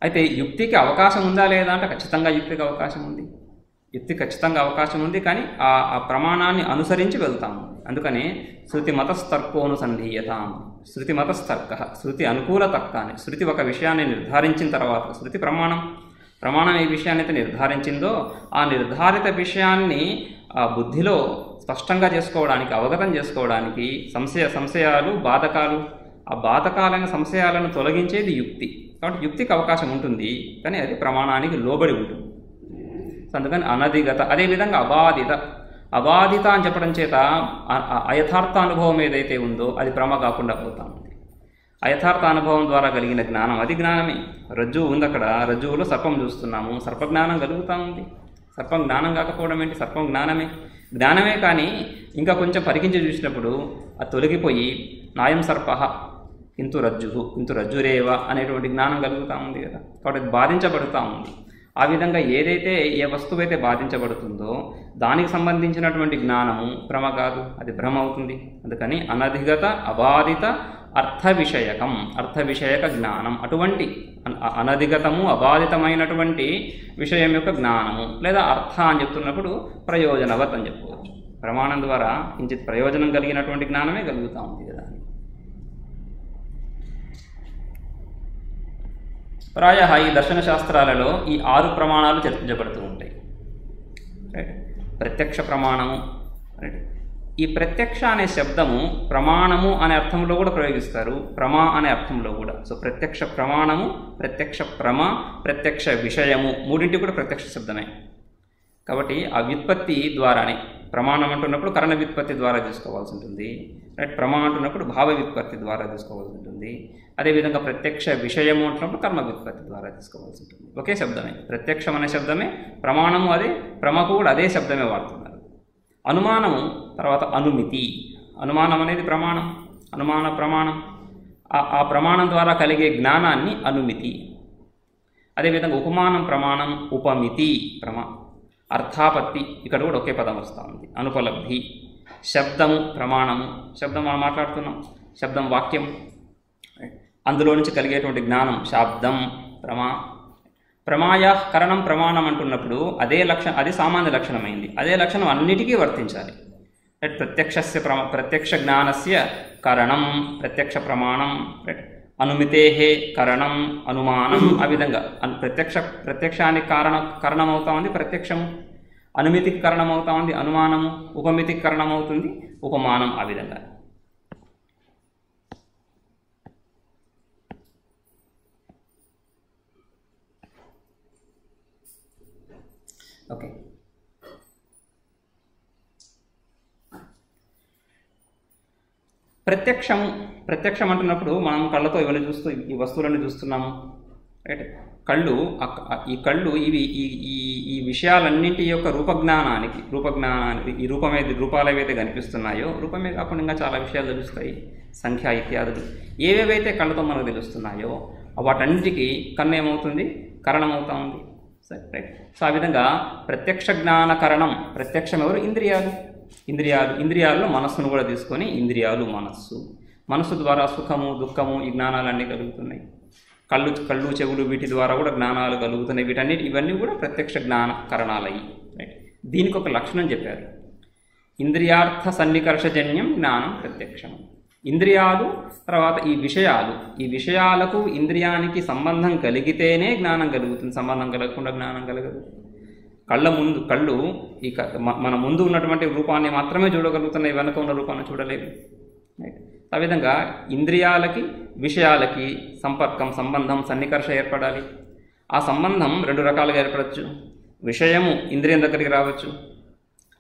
అయితే యుక్తికి అవకాశం ఉందా లేదా అంటే ఖచ్చితంగా యుక్తికి అవకాశం ఉంది. కానీ ఆ ప్రమాణాన్ని అనుసరించి వెళ్తాము. అందుకని శృతి మతస్తర్కోనుసంధీయతాం. శృతి మతస్తర్క, శృతి అనుకూల తర్కాన్ని, శృతి ఒక విషయాన్ని నిర్ధారించిన తర్వాత శృతి ప్రమాణం ఏ విషయాన్ని అయితే నిర్ధారించిందో ఆ నిర్ధారిత విషయాన్ని ఆ బుద్ధిలో స్పష్టంగా చేసుకోవడానికి, అవగతం చేసుకోవడానికి సంశయాలు బాధకాలు, ఆ బాధకాలైన సంశయాలను తొలగించేది యుక్తి. కాబట్టి యుక్తికి అవకాశం ఉంటుంది, కానీ అది ప్రమాణానికి లోబడి ఉంటుంది. అందుకని అనధిగత. అదేవిధంగా అబాధిత అని చెప్పడం చేత అయథార్థ అనుభవం ఏదైతే ఉందో అది ప్రమ కాకుండా పోతా ఉంది. అయథార్థ అనుభవం ద్వారా కలిగిన జ్ఞానం అది జ్ఞానమే. రజ్జువు ఉంది, అక్కడ రజ్జువులో సర్పం చూస్తున్నాము, సర్పజ్ఞానం కలుగుతూ ఉంది. సర్పం జ్ఞానం కాకపోవడం ఏంటి? సర్పం జ్ఞానమే. కానీ ఇంకా కొంచెం పరికించి చూసినప్పుడు అది తొలగిపోయి నాయం సర్ప కింతు రజ్జురేవ అనేటువంటి జ్ఞానం కలుగుతూ ఉంది కదా. కాబట్టి బాధించబడుతూ ఉంది. ఆ విధంగా ఏదైతే ఏ వస్తువు అయితే బాధించబడుతుందో దానికి సంబంధించినటువంటి జ్ఞానము భ్రమ కాదు, అది భ్రమ అవుతుంది. అందుకని అనధిగత అబాధిత అర్థ విషయక జ్ఞానం, అటువంటి అనధిగతము అబాధితమైనటువంటి విషయం యొక్క జ్ఞానము లేదా అర్థ అని చెప్తున్నప్పుడు ప్రయోజనవత్ అని చెప్పుకోవచ్చు. ప్రమాణం ద్వారా కించిత్ ప్రయోజనం కలిగినటువంటి జ్ఞానమే కలుగుతూ ఉంది కదా. ప్రాయ ఈ దర్శన శాస్త్రాలలో ఈ 6 ప్రమాణాలు చర్చించబడుతూ ఉంటాయి. రైట్. ప్రత్యక్ష ప్రమాణము. రైట్. ఈ ప్రత్యక్ష అనే శబ్దము ప్రమాణము అనే అర్థంలో కూడా ప్రయోగిస్తారు, ప్రమా అనే అర్థంలో కూడా. సో ప్రత్యక్ష ప్రమాణము, ప్రత్యక్ష ప్రత్యక్ష విషయము మూడింటి కూడా ప్రత్యక్ష శబ్దమే. కాబట్టి ఆ వ్యుత్పత్తి ద్వారానే ప్రమాణం అంటున్నప్పుడు కరణ వ్యుత్పత్తి ద్వారా తీసుకోవాల్సి ఉంటుంది. రైట్. ప్రమా అంటున్నప్పుడు భావ వ్యుత్పత్తి ద్వారా తీసుకోవాల్సి ఉంటుంది. అదేవిధంగా ప్రత్యక్ష విషయము అంటున్నప్పుడు కర్మ వ్యుత్పత్తి ద్వారా తీసుకోవాల్సి ఉంటుంది. ఒకే శబ్దమే, ప్రత్యక్షం అనే శబ్దమే, ప్రమాణము అదే, ప్రమకు కూడా అదే శబ్దమే వాడుతున్నారు. అనుమానము తర్వాత అనుమితి. అనుమానం అనేది ప్రమాణం, అనుమాన ప్రమాణం. ఆ ప్రమాణం ద్వారా కలిగే జ్ఞానాన్ని అనుమితి. అదేవిధంగా ఉపమానం ప్రమాణం, ఉపమితి అర్థాపత్తి, ఇక్కడ కూడా ఒకే పదం వస్తూ ఉంది. అనుపలబ్ధి. శబ్దము ప్రమాణము, శబ్దం మనం మాట్లాడుతున్నాం, శబ్దం వాక్యం, అందులో నుంచి కలిగేటువంటి జ్ఞానం శాబ్దం ప్రమాయ కరణం ప్రమాణం అంటున్నప్పుడు అది సామాన్య లక్షణమైంది. అదే లక్షణం అన్నిటికీ వర్తించాలి. ప్రత్యక్ష జ్ఞానస్య కరణం ప్రత్యక్ష ప్రమాణం, అనుమితేహే కరణం అనుమానం. ఆ విధంగా ప్రత్యక్షానికి కారణమవుతా ఉంది ప్రత్యక్షము, అనుమితికి కారణమవుతా ఉంది అనుమానము, ఉపమితికి కారణమవుతుంది ఉపమానం. ఆ విధంగా ఓకే. ప్రత్యక్షం అంటున్నప్పుడు మనం కళ్ళతో ఇవన్నీ చూస్తూ ఈ వస్తువులను చూస్తున్నాము. రైట్. ఈ కళ్ళు ఇవి ఈ విషయాలన్నింటి యొక్క రూపజ్ఞానానికి ఈ రూపాలు ఏవైతే కనిపిస్తున్నాయో, రూపమే కాకుండా ఇంకా చాలా విషయాలు తెలుస్తాయి, సంఖ్య ఇత్యాదులు ఏవేవైతే కళ్ళతో మనకు తెలుస్తున్నాయో వాటన్నిటికీ కన్ను ఏమవుతుంది, కరణం అవుతా ఉంది. సరే. రైట్. సో ఆ విధంగా ప్రత్యక్ష జ్ఞాన కరణం. ప్రత్యక్షం ఎవరు? ఇంద్రియాల్లో మనస్సును కూడా తీసుకొని ఇంద్రియాలు మనస్సు ద్వారా సుఖము దుఃఖము ఈ జ్ఞానాలన్నీ కలుగుతున్నాయి. కళ్ళు చెవులు వీటి ద్వారా కూడా జ్ఞానాలు కలుగుతున్నాయి. ఇవన్నీ కూడా ప్రత్యక్ష జ్ఞాన కరణాలయ్యి. రైట్. దీనికి ఒక లక్షణం చెప్పారు. ఇంద్రియార్థ సన్నికర్షజన్యం జ్ఞానం ప్రత్యక్షం. ఇంద్రియాలు తర్వాత ఈ విషయాలకు ఇంద్రియానికి సంబంధం కలిగితేనే జ్ఞానం కలుగుతుంది, సంబంధం కలగకుండా జ్ఞానం కలగదు. కళ్ళు మన ముందు ఉన్నటువంటి రూపాన్ని మాత్రమే చూడగలుగుతున్నాయి, వెనక ఉన్న రూపాన్ని చూడలేదు. ఆ విధంగా ఇంద్రియాలకి విషయాలకి సంబంధం సన్నికర్ష ఏర్పడాలి. ఆ సంబంధం 2 రకాలుగా ఏర్పడవచ్చు. విషయము ఇంద్రియం దగ్గరికి రావచ్చు,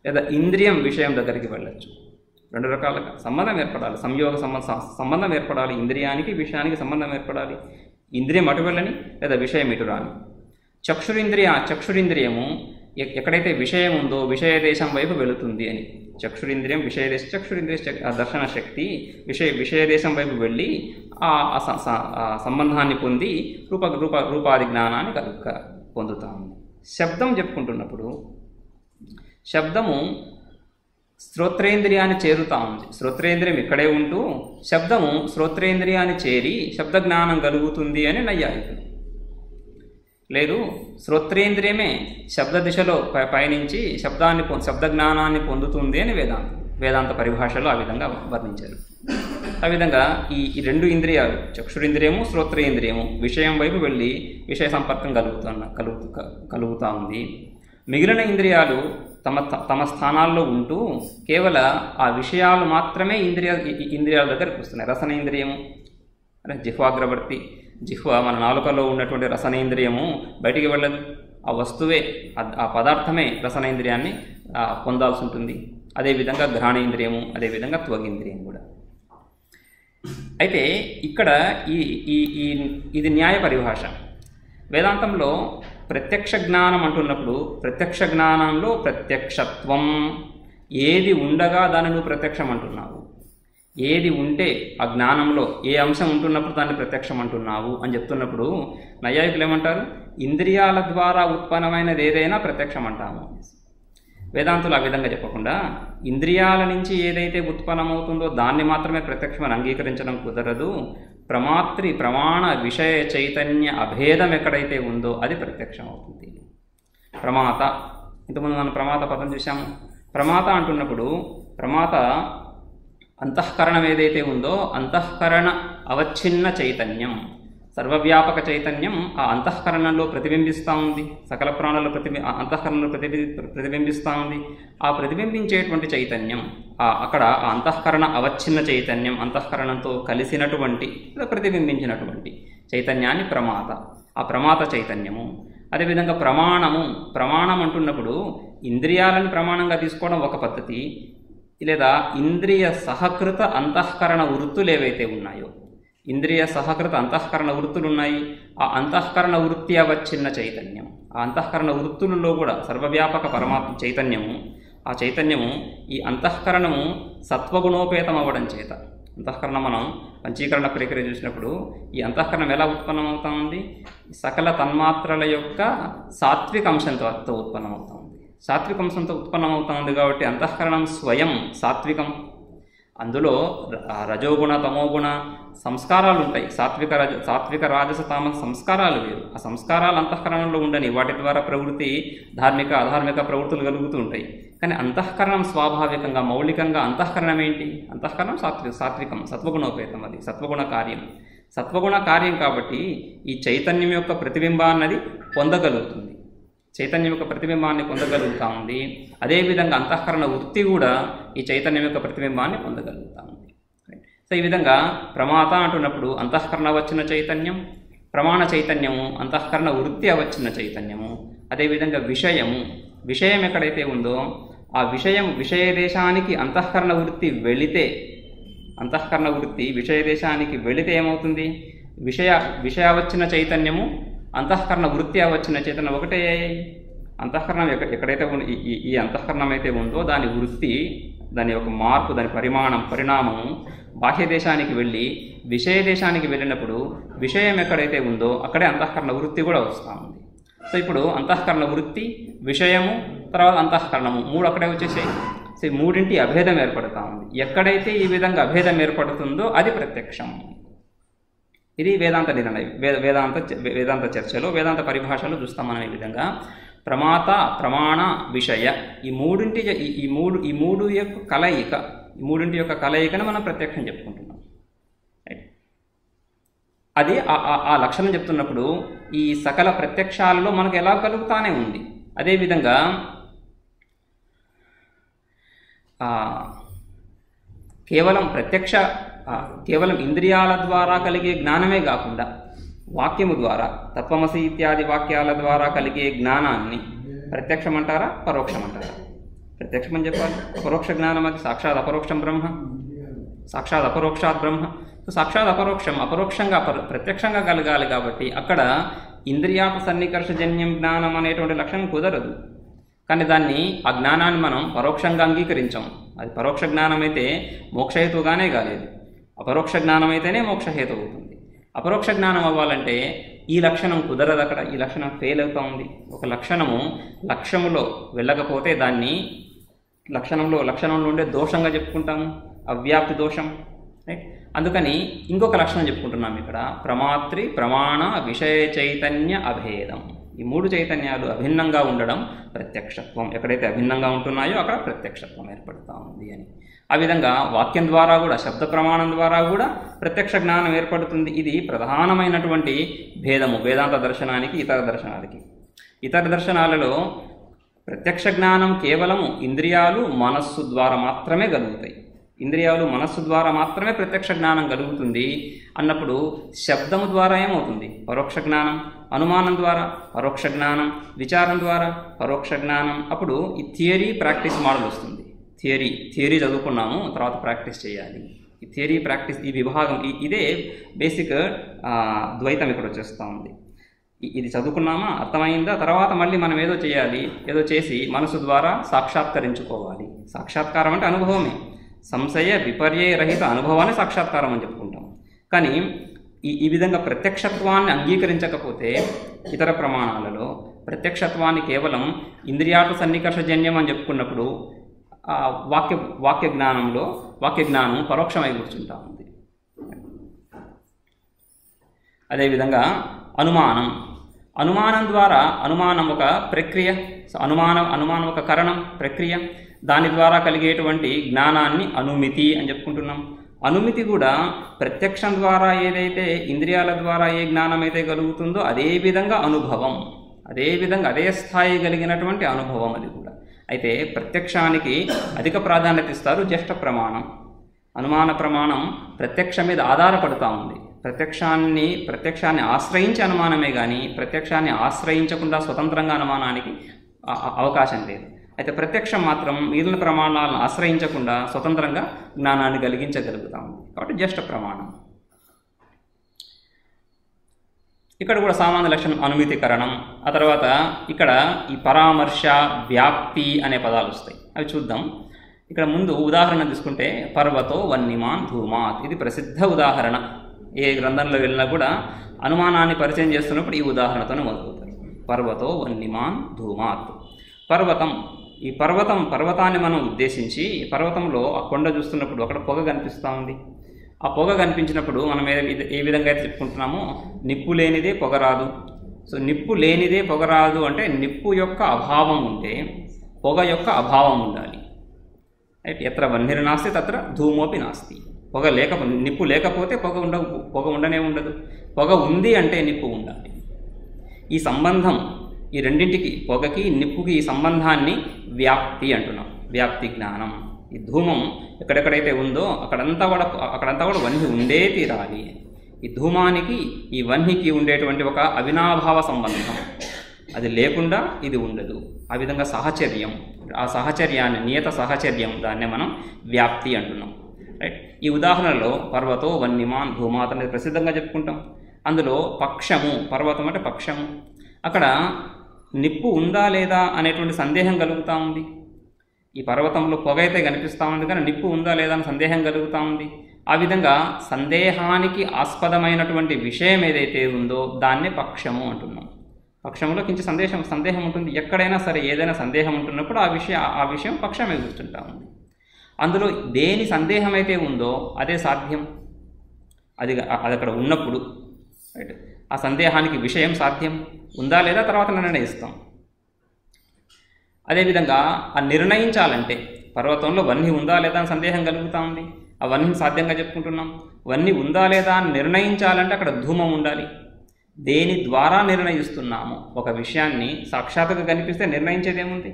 లేదా ఇంద్రియం విషయం దగ్గరికి వెళ్ళచ్చు. 2 రకాలుగా సంబంధం ఏర్పడాలి, సంబంధం ఏర్పడాలి. ఇంద్రియానికి విషయానికి సంబంధం ఏర్పడాలి. ఇంద్రియం అటు వెళ్ళని, లేదా విషయం ఇటు రాని. చక్షురింద్రియము ఎక్కడైతే విషయం ఉందో విషయ దేశం వైపు వెళుతుంది అని. చక్షురింద్రియం దర్శన శక్తి విషయ దేశం వైపు వెళ్ళి ఆ సంబంధాన్ని పొంది రూపాది జ్ఞానాన్ని పొందుతాము. శబ్దం చెప్పుకుంటున్నప్పుడు శబ్దము శ్రోత్రేంద్రియాన్ని చేరుతా ఉంది. శ్రోత్రేంద్రియం ఇక్కడే ఉంటూ శబ్దము శ్రోత్రేంద్రియాన్ని చేరి శబ్ద జ్ఞానం కలుగుతుంది అని నైయాయికులు. లేదు, శ్రోత్రేంద్రియమే శబ్ద దిశలో పయనించి శబ్ద జ్ఞానాన్ని పొందుతుంది అని వేదాంత పరిభాషలో ఆ విధంగా వర్ణించారు. ఆ విధంగా ఈ 2 ఇంద్రియాలు చక్షురింద్రియము శ్రోత్రేంద్రియము విషయం వైపు వెళ్ళి విషయ సంపర్కం కలుగుతూ ఉంది. మిగిలిన ఇంద్రియాలు తమ స్థానాల్లో ఉంటూ కేవల ఆ విషయాలు మాత్రమే ఇంద్రియాల దగ్గరికి వస్తున్నాయి. రసనేంద్రియము అంటే జిహ్వాగ్రవర్తి, మన నాలుకలో ఉన్నటువంటి రసనేంద్రియము బయటికి వెళ్ళదు. ఆ వస్తువే, ఆ పదార్థమే రసనేంద్రియాన్ని పొందాల్సి ఉంటుంది. అదేవిధంగా ఘ్రాణేంద్రియము, అదేవిధంగా త్వగేంద్రియం కూడా. అయితే ఇక్కడ ఇది న్యాయ పరిభాష. వేదాంతంలో ప్రత్యక్ష జ్ఞానం అంటున్నప్పుడు ప్రత్యక్ష జ్ఞానంలో ప్రత్యక్షత్వం ఏది ఉండగా దాన్ని నువ్వు ప్రత్యక్షం అంటున్నావు, ఏది ఉంటే ఆ జ్ఞానంలో ఏ అంశం ఉంటున్నప్పుడు దాన్ని ప్రత్యక్షం అంటున్నావు అని చెప్తున్నప్పుడు నైయాయికులు ఏమంటారు? ఇంద్రియాల ద్వారా ఉత్పన్నమైనది ఏదైనా ప్రత్యక్షం అంటాము. వేదాంతులు ఆ విధంగా చెప్పకుండా ఇంద్రియాల నుంచి ఏదైతే ఉత్పన్నమవుతుందో దాన్ని మాత్రమే ప్రత్యక్షమని అంగీకరించడం కుదరదు. ప్రమాత్రి ప్రమాణ విషయ చైతన్య అభేదం ఎక్కడైతే ఉందో అది ప్రత్యక్షం అవుతుంది. ప్రమాత, ఇంతకుముందు మనం ప్రమాత పదం చూసాము. ప్రమాత అంటున్నప్పుడు ప్రమాత అంతఃకరణం ఏదైతే ఉందో అంతఃకరణ అవచ్ఛిన్న చైతన్యం, సర్వవ్యాపక చైతన్యం ఆ అంతఃకరణంలో ప్రతిబింబిస్తూ ఉంది. సకల ప్రాణుల్లో అంతఃకరణలో ప్రతిబింబిస్తూ ఉంది. ఆ ప్రతిబింబించేటువంటి చైతన్యం అక్కడ ఆ అంతఃకరణ అవచ్ఛిన్న చైతన్యం, అంతఃకరణంతో కలిసినటువంటి ప్రతిబింబించినటువంటి చైతన్యాన్ని ప్రమాత, ఆ ప్రమాత చైతన్యము. అదేవిధంగా ప్రమాణం అంటున్నప్పుడు ఇంద్రియాలను ప్రమాణంగా తీసుకోవడం ఒక పద్ధతి, లేదా ఇంద్రియ సహకృత అంతఃకరణ వృత్తులు ఏవైతే ఉన్నాయో, ఇంద్రియ సహకృత అంతఃకరణ వృత్తులు ఉన్నాయి, ఆ అంతఃకరణ వృత్తి అవచ్ఛిన్న చైతన్యం, ఆ అంతఃకరణ వృత్తులలో కూడా సర్వవ్యాపక పరమాత్మ చైతన్యము, ఆ చైతన్యము ఈ అంతఃకరణము సత్వగుణోపేతం అవ్వడం చేత, అంతఃకరణం మనం పంచీకరణ ప్రక్రియ చూసినప్పుడు ఈ అంతఃకరణం ఎలా ఉత్పన్నమవుతా ఉంది? సకల తన్మాత్రల యొక్క సాత్విక అంశంతో ఉత్పన్నమవుతా ఉంది. సాత్విక అంశంతో ఉత్పన్నమవుతా ఉంది కాబట్టి అంతఃకరణం స్వయం అందులో రజోగుణ తమోగుణ సంస్కారాలు ఉంటాయి. సాత్విక రాజస తామస సంస్కారాలు వేరు. ఆ సంస్కారాలు అంతఃకరణంలో ఉండని, వాటి ద్వారా ప్రవృత్తి ధార్మిక అధార్మిక ప్రవృత్తులు కలుగుతూ ఉంటాయి. కానీ అంతఃకరణం స్వాభావికంగా మౌలికంగా అంతఃకరణం ఏంటి? అంతఃకరణం సాత్వికం, సత్వగుణోపేతం. అది సత్వగుణ కార్యం కాబట్టి ఈ చైతన్యం యొక్క ప్రతిబింబాన్నది పొందగలుగుతుంది, చైతన్యం యొక్క ప్రతిబింబాన్ని పొందగలుగుతూ ఉంది. అదేవిధంగా అంతఃకరణ వృత్తి కూడా ఈ చైతన్యం యొక్క ప్రతిబింబాన్ని పొందగలుగుతూ ఉంది. సో ఈ విధంగా ప్రమాత అంటున్నప్పుడు అంతఃకరణ అవచ్ఛిన్న చైతన్యం, ప్రమాణ చైతన్యము, అంతఃకరణ వృత్తి అవచ్ఛిన్న చైతన్యము. అదేవిధంగా విషయం ఎక్కడైతే ఉందో ఆ విషయ దేశానికి అంతఃకరణ వృత్తి విషయ దేశానికి వెళితే ఏమవుతుంది? విషయావచ్ఛిన్న చైతన్యము, అంతఃకరణ వృత్తి అవచ్ఛిన్న చైతన్యం ఒకటే. అంతఃకరణం ఎక్కడైతే ఈ అంతఃకరణం అయితే ఉందో దాని వృత్తి, దాని యొక్క మార్పు, దాని పరిణామము బాహ్య దేశానికి వెళ్ళి విషయ దేశానికి వెళ్ళినప్పుడు విషయం ఎక్కడైతే ఉందో అక్కడే అంతఃకరణ వృత్తి కూడా వస్తూ ఉంది. సో ఇప్పుడు అంతఃకరణ వృత్తి, విషయము, తర్వాత అంతఃకరణము మూడు అక్కడే వచ్చేసాయి. సో మూడింటి అభేదం ఏర్పడుతూ ఉంది. ఎక్కడైతే ఈ విధంగా అభేదం ఏర్పడుతుందో అది ప్రత్యక్షం. ఇది వేదాంత నిర్ణయం. వేదాంత చర్చలో, వేదాంత పరిభాషలో చూస్తాం మనం. ఈ విధంగా ప్రమాత, ప్రమాణ, విషయ ఈ మూడు యొక్క కలయిక, ఈ మూడింటి యొక్క కలయికను మనం ప్రత్యక్షం చెప్పుకుంటున్నాం. అది ఆ లక్షణం చెప్తున్నప్పుడు ఈ సకల ప్రత్యక్షాలలో మనకు ఎలా కలుగుతానే ఉంది. అదేవిధంగా కేవలం ఇంద్రియాల ద్వారా కలిగే జ్ఞానమే కాకుండా వాక్యము ద్వారా, తత్వమసి ఇత్యాది వాక్యాల ద్వారా కలిగే జ్ఞానాన్ని ప్రత్యక్షం అంటారా, పరోక్షం అంటారా? ప్రత్యక్షం అని చెప్పాలి. పరోక్ష జ్ఞానం అది సాక్షాత్ అపరోక్షం బ్రహ్మ, సాక్షాత్ అపరోక్షాత్ బ్రహ్మ. సో సాక్షాత్ అపరోక్షంగా ప్రత్యక్షంగా కలగాలి కాబట్టి అక్కడ ఇంద్రియాప సన్నికర్షజన్యం జ్ఞానం అనేటువంటి లక్షణం కుదరదు. కానీ ఆ జ్ఞానాన్ని మనం పరోక్షంగా అంగీకరించాం. అది పరోక్ష జ్ఞానం అయితే మోక్షహేతుగానే కాలేదు, అపరోక్ష జ్ఞానం అయితేనే మోక్షహేతు అవుతుంది. అపరోక్ష జ్ఞానం అవ్వాలంటే ఈ లక్షణం కుదరదు. అక్కడ ఈ లక్షణం ఫెయిల్ అవుతూ ఉంది. ఒక లక్షణము లక్ష్యములో వెళ్ళకపోతే దాన్ని లక్షణంలో ఉండే దోషంగా చెప్పుకుంటాము, అవ్యాప్తి దోషం, రైట్? అందుకని ఇంకొక లక్షణం చెప్పుకుంటున్నాం ఇక్కడ, ప్రమాత్రి ప్రమాణ విషయ చైతన్య అభేదం. ఈ మూడు చైతన్యాలు అభిన్నంగా ఉండడం ప్రత్యక్షత్వం. ఎక్కడైతే అభిన్నంగా ఉంటున్నాయో అక్కడ ప్రత్యక్షత్వం ఏర్పడుతూ ఉంది అని. ఆ విధంగా వాక్యం ద్వారా కూడా, శబ్ద ప్రమాణం ద్వారా కూడా ప్రత్యక్ష జ్ఞానం ఏర్పడుతుంది. ఇది ప్రధానమైనటువంటి భేదము వేదాంత దర్శనానికి ఇతర దర్శనాలకి. ఇతర దర్శనాలలో ప్రత్యక్ష జ్ఞానం కేవలము ఇంద్రియాలు మనస్సు ద్వారా మాత్రమే కలుగుతాయి. ఇంద్రియాలు మనస్సు ద్వారా మాత్రమే ప్రత్యక్ష జ్ఞానం కలుగుతుంది అన్నప్పుడు శబ్దము ద్వారా ఏమవుతుంది? పరోక్ష జ్ఞానం. అనుమానం ద్వారా పరోక్ష జ్ఞానం. విచారం ద్వారా పరోక్ష జ్ఞానం. అప్పుడు ఈ థియరీ ప్రాక్టీస్ మోడల్ వస్తుంది. థియరీ చదువుకున్నాము, తర్వాత ప్రాక్టీస్ చేయాలి. ఈ థియరీ ప్రాక్టీస్, ఈ విభాగం, ఇదే బేసిక్ ద్వైతం ఇక్కడ వచ్చేస్తూ ఉంది. ఇది చదువుకున్నామా, అర్థమైందా, తర్వాత మళ్ళీ మనం ఏదో చేయాలి, ఏదో చేసి మనసు ద్వారా సాక్షాత్కరించుకోవాలి. సాక్షాత్కారం అంటే అనుభవమే. సంశయ విపర్యయరహిత అనుభవాన్ని సాక్షాత్కారం అని చెప్పుకుంటాం. కానీ ఈ విధంగా ప్రత్యక్షత్వాన్ని అంగీకరించకపోతే ఇతర ప్రమాణాలలో ప్రత్యక్షత్వాన్ని కేవలం ఇంద్రియార్థ సన్నికర్షజన్యం అని చెప్పుకున్నప్పుడు వాక్య జ్ఞానం పరోక్షమై కూర్చుంటా ఉంది. అదేవిధంగా అనుమానం ద్వారా అనుమానం ఒక ప్రక్రియ, అనుమానం ఒక కరణం ప్రక్రియ, దాని ద్వారా కలిగేటువంటి జ్ఞానాన్ని అనుమితి అని చెప్పుకుంటున్నాం. అనుమితి కూడా ప్రత్యక్షం ద్వారా ఏదైతే ఇంద్రియాల ద్వారా ఏ జ్ఞానం అయితే కలుగుతుందో అదే విధంగా అనుభవం, అదే స్థాయి కలిగినటువంటి అనుభవం అది కూడా. అయితే ప్రత్యక్షానికి అధిక ప్రాధాన్యత ఇస్తారు జ్యేష్ఠ ప్రమాణం. అనుమాన ప్రమాణం ప్రత్యక్షం మీద ఆధారపడుతూ ఉంది. ప్రత్యక్షాన్ని ఆశ్రయించే అనుమానమే కానీ ప్రత్యక్షాన్ని ఆశ్రయించకుండా స్వతంత్రంగా అనుమానానికి అవకాశం లేదు. అయితే ప్రత్యక్షం మాత్రం మిగిలిన ప్రమాణాలను ఆశ్రయించకుండా స్వతంత్రంగా జ్ఞానాన్ని కలిగించగలుగుతాం. కాబట్టి జ్యేష్ఠ ప్రమాణం. ఇక్కడ కూడా సామాన్య లక్షణం అనుమితికరణం. ఆ తర్వాత ఇక్కడ ఈ పరామర్శ, వ్యాప్తి అనే పదాలు వస్తాయి. అవి చూద్దాం. ఇక్కడ ముందు ఉదాహరణ తీసుకుంటే పర్వతో వన్నిమాన్ ధూమాత్, ఇది ప్రసిద్ధ ఉదాహరణ. ఏ గ్రంథంలో వెళ్ళినా కూడా అనుమానాన్ని పరిచయం చేస్తున్నప్పుడు ఈ ఉదాహరణతోనే మొదలవుతారు. పర్వతో వన్నిమాన్ ధూమాత్. ఈ పర్వతాన్ని మనం ఉద్దేశించి పర్వతంలో ఆ కొండ చూస్తున్నప్పుడు అక్కడ పొగ కనిపిస్తూ ఉంది. ఆ పొగ కనిపించినప్పుడు మనం ఏ విధంగా అయితే చెప్పుకుంటున్నామో నిప్పు లేనిదే పొగ రాదు. సో నిప్పు లేనిదే పొగ రాదు అంటే నిప్పు యొక్క అభావం ఉంటే పొగ యొక్క అభావం ఉండాలి. రైట్. ఎత్ర వన్నిర్నాస్తి తత్ర ధూమోపి నాస్తి. నిప్పు లేకపోతే పొగ ఉండనే ఉండదు. పొగ ఉంది అంటే నిప్పు ఉండాలి. ఈ సంబంధం, ఈ రెండింటికి, పొగకి నిప్పుకి ఈ సంబంధాన్ని వ్యాప్తి అంటున్నాం. వ్యాప్తి జ్ఞానం. ఈ ధూమం ఎక్కడెక్కడైతే ఉందో అక్కడంతా కూడా వన్హి ఉండే తీరాలి. ఈ ధూమానికి ఈ వన్హికి ఉండేటువంటి ఒక అవినాభావ సంబంధం, అది లేకుండా ఇది ఉండదు. ఆ విధంగా సహచర్యం, ఆ సహచర్యాన్ని, నియత సహచర్యం, దాన్నే మనం వ్యాప్తి అంటున్నాం. రైట్. ఈ ఉదాహరణలో పర్వతో వన్నిమాన్ ధూమాత్ అనేది ప్రసిద్ధంగా చెప్పుకుంటాం. అందులో పక్షము, పర్వతం అంటే పక్షము, అక్కడ నిప్పు ఉందా లేదా అనేటువంటి సందేహం కలుగుతూ ఉంది. ఈ పర్వతంలో పొగ అయితే కనిపిస్తూ ఉంది కానీ నిప్పు ఉందా లేదా అని సందేహం కలుగుతూ ఉంది. ఆ విధంగా సందేహానికి ఆస్పదమైనటువంటి విషయం ఏదైతే ఉందో దాన్నే పక్షము అంటున్నాం. పక్షంలో కించి సందేహం ఉంటుంది. ఎక్కడైనా సరే ఏదైనా సందేహం ఉంటున్నప్పుడు ఆ విషయం పక్షమే కూర్చుంటా ఉంది. అందులో దేని సందేహం అయితే ఉందో అదే సాధ్యం. అది అక్కడ ఉన్నప్పుడు రైట్, ఆ సందేహానికి విషయం సాధ్యం ఉందా లేదా తర్వాత నిర్ణయిస్తాం. అదేవిధంగా ఆ నిర్ణయించాలంటే పర్వతంలో వన్హి ఉందా లేదా అని సందేహం కలుగుతూ ఉంది. ఆ వన్హిని సాధ్యంగా చెప్పుకుంటున్నాం. వన్హి ఉందా లేదా అని నిర్ణయించాలంటే అక్కడ ధూమం ఉండాలి. దేని ద్వారా నిర్ణయిస్తున్నాము? ఒక విషయాన్ని సాక్షాత్తుగా కనిపిస్తే నిర్ణయించేదేముంది?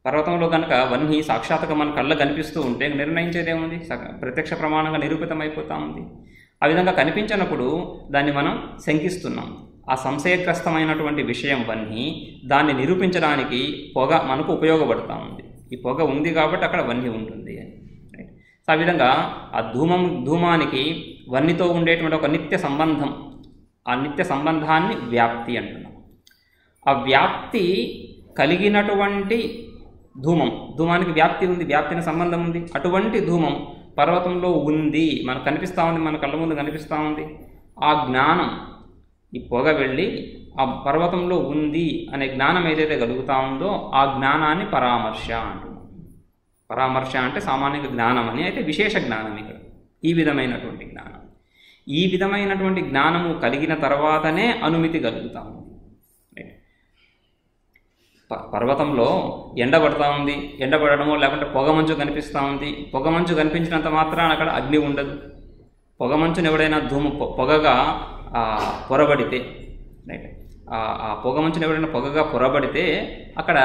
పర్వతంలో కనుక వన్హి సాక్షాత్తుగా మన కళ్ళ కనిపిస్తూ ఉంటే నిర్ణయించేదేముంది? ప్రత్యక్ష ప్రమాణంగా నిరూపితమైపోతూ ఉంది. ఆ విధంగా కనిపించినప్పుడు దాన్ని మనం శంకిస్తున్నాం. ఆ సంశయగ్రస్తమైనటువంటి విషయం వన్హి, దాన్ని నిరూపించడానికి పొగ మనకు ఉపయోగపడుతూ ఉంది. ఈ పొగ ఉంది కాబట్టి అక్కడ వన్హి ఉంటుంది అని. రైట్. సో ఆ విధంగా ఆ ధూమానికి వన్నితో ఉండేటువంటి ఒక నిత్య సంబంధం, ఆ నిత్య సంబంధాన్ని వ్యాప్తి అంటున్నాం. ఆ వ్యాప్తి కలిగినటువంటి ధూమానికి వ్యాప్తి ఉంది, వ్యాప్తిని సంబంధం ఉంది. అటువంటి ధూమం పర్వతంలో ఉంది, మనకు కనిపిస్తూ ఉంది, మన కళ్ళ ముందు కనిపిస్తూ ఉంది. ఆ జ్ఞానం, ఈ పొగ వెళ్ళి ఆ పర్వతంలో ఉంది అనే జ్ఞానం ఏదైతే కలుగుతూ ఉందో ఆ జ్ఞానాన్ని పరామర్శ అంటున్నాం. పరామర్శ అంటే సామాన్యంగా జ్ఞానం అని, అయితే విశేష జ్ఞానం ఇక్కడ. ఈ విధమైనటువంటి జ్ఞానం, ఈ విధమైనటువంటి జ్ఞానము కలిగిన తర్వాతనే అనుమితి కలుగుతూ ఉంది. పర్వతంలో ఎండబడతా ఉంది, ఎండబడడమో లేకుంటే పొగమంచు కనిపిస్తూ ఉంది. పొగమంచు కనిపించినంత మాత్రాన అక్కడ అగ్ని ఉండదు. పొగమంచును ఎవడైనా పొగగా పొరబడితే, రైట్, ఆ పొగమంచును ఎవడైనా పొగగా పొరబడితే అక్కడ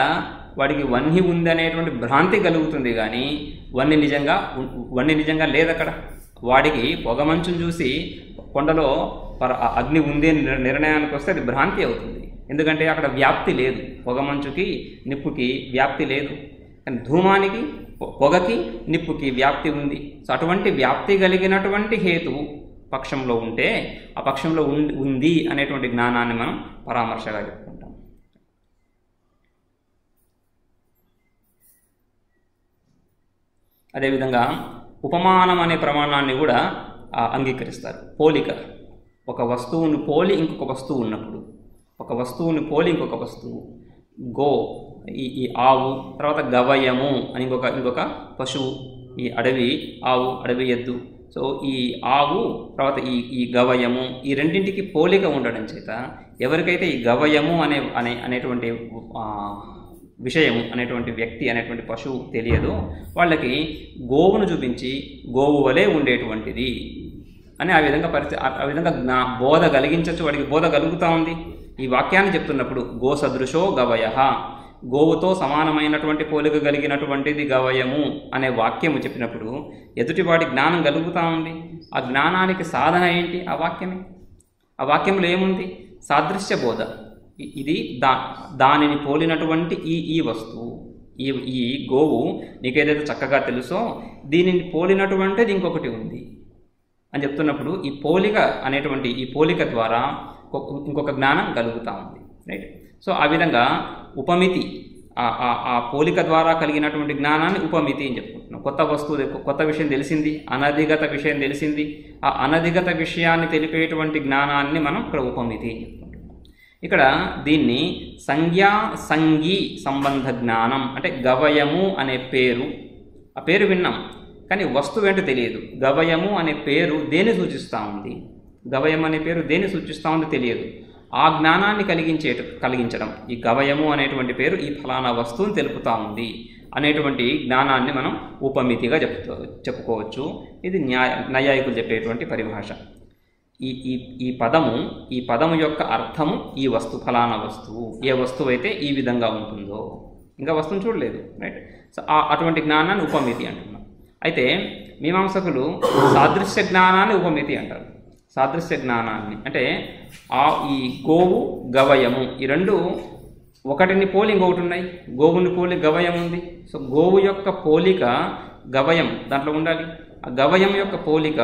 వాడికి వన్హి ఉంది అనేటువంటి భ్రాంతి కలుగుతుంది. కానీ వన్హి నిజంగా లేదు అక్కడ. వాడికి పొగమంచును చూసి కొండలో అగ్ని ఉంది నిర్ణయానికి వస్తే అది భ్రాంతి అవుతుంది. ఎందుకంటే అక్కడ వ్యాప్తి లేదు. పొగమంచుకి నిప్పుకి వ్యాప్తి లేదు. కానీ ధూమానికి, పొగకి, నిప్పుకి వ్యాప్తి ఉంది. సో అటువంటి వ్యాప్తి కలిగినటువంటి హేతువు పక్షంలో ఉంటే ఆ పక్షంలో ఉంది అనేటువంటి జ్ఞానాన్ని మనం పరామర్శగా చెప్పుకుంటాం. అదేవిధంగా ఉపమానం అనే ప్రమాణాన్ని కూడా అంగీకరిస్తారు. పోలిక, ఒక వస్తువును పోలి ఇంకొక వస్తువు ఉన్నప్పుడు, ఒక వస్తువుని పోలి ఇంకొక వస్తువు, గో ఈ ఆవు, తర్వాత గవయము అని ఇంకొక పశువు, ఈ అడవి ఆవు, అడవి ఎద్దు. సో ఈ ఆవు తర్వాత ఈ గవయము, ఈ రెండింటికి పోలిక ఉండడం చేత ఎవరికైతే ఈ గవయము అనేటువంటి విషయం, అనేటువంటి వ్యక్తి, అనేటువంటి పశువు తెలియదో వాళ్ళకి గోవును చూపించి గోవు వలె ఉండేటువంటిది అని ఆ విధంగా బోధ కలిగించవచ్చు. వాడికి బోధ కలుగుతూ ఉంది. ఈ వాక్యాన్ని చెప్తున్నప్పుడు గో సదృశో గవయ, గోవుతో సమానమైనటువంటి పోలిక కలిగినటువంటిది గవయము అనే వాక్యము చెప్పినప్పుడు ఎదుటివాడి జ్ఞానం కలుగుతూ ఉంది. ఆ జ్ఞానానికి సాధన ఏంటి? ఆ వాక్యమే. ఆ వాక్యంలో ఏముంది? సాదృశ్య బోధ. ఇది దానిని పోలినటువంటి ఈ వస్తువు, ఈ గోవు నీకేదైతే చక్కగా తెలుసో దీనిని పోలినటువంటిది ఇంకొకటి ఉంది అని చెప్తున్నప్పుడు ఈ పోలిక అనేటువంటి ఈ పోలిక ద్వారా ఇంకొక జ్ఞానం కలుగుతూ ఉంది. రైట్. సో ఆ విధంగా ఉపమితి, ఆ పోలిక ద్వారా కలిగినటువంటి జ్ఞానాన్ని ఉపమితి అని చెప్పుకుంటున్నాం. కొత్త వస్తువు, కొత్త విషయం తెలిసింది, అనధిగత విషయం తెలిసింది. ఆ అనధిగత విషయాన్ని తెలిపేటువంటి జ్ఞానాన్ని మనం ఇక్కడ ఉపమితి అని చెప్పుకుంటున్నాం. ఇక్కడ దీన్ని సంజ్ఞా సంగీ సంబంధ జ్ఞానం అంటే గవయము అనే పేరు, ఆ పేరు విన్నాం కానీ వస్తువు ఏంటో తెలియదు. గవయము అనే పేరు దేన్ని సూచిస్తూ ఉంది, గవయం అనే పేరు దేన్ని సూచిస్తూ ఉంది తెలియదు. ఆ జ్ఞానాన్ని కలిగించడం, ఈ గవయము అనేటువంటి పేరు ఈ ఫలానా వస్తువుని తెలుపుతూ ఉంది అనేటువంటి జ్ఞానాన్ని మనం ఉపమితిగా చెప్పుకోవచ్చు. ఇది నైయాయికులు చెప్పేటువంటి పరిభాష. ఈ పదము యొక్క అర్థము ఈ ఫలానా వస్తువు, ఏ వస్తువు అయితే ఈ విధంగా ఉంటుందో, ఇంకా వస్తువుని చూడలేదు. రైట్. సో అటువంటి జ్ఞానాన్ని ఉపమితి అంటున్నాం. అయితే మీమాంసకులు సాదృశ్య జ్ఞానాన్ని ఉపమితి అంటారు. సాదృశ్య జ్ఞానాన్ని అంటే ఈ గోవు గవయము ఈ రెండు ఒకటిని పోలి ఇంకొకటి ఉన్నాయి. గోవుని పోలి గవయం ఉంది. సో గోవు యొక్క పోలిక గవయం దాంట్లో ఉండాలి, ఆ గవయం యొక్క పోలిక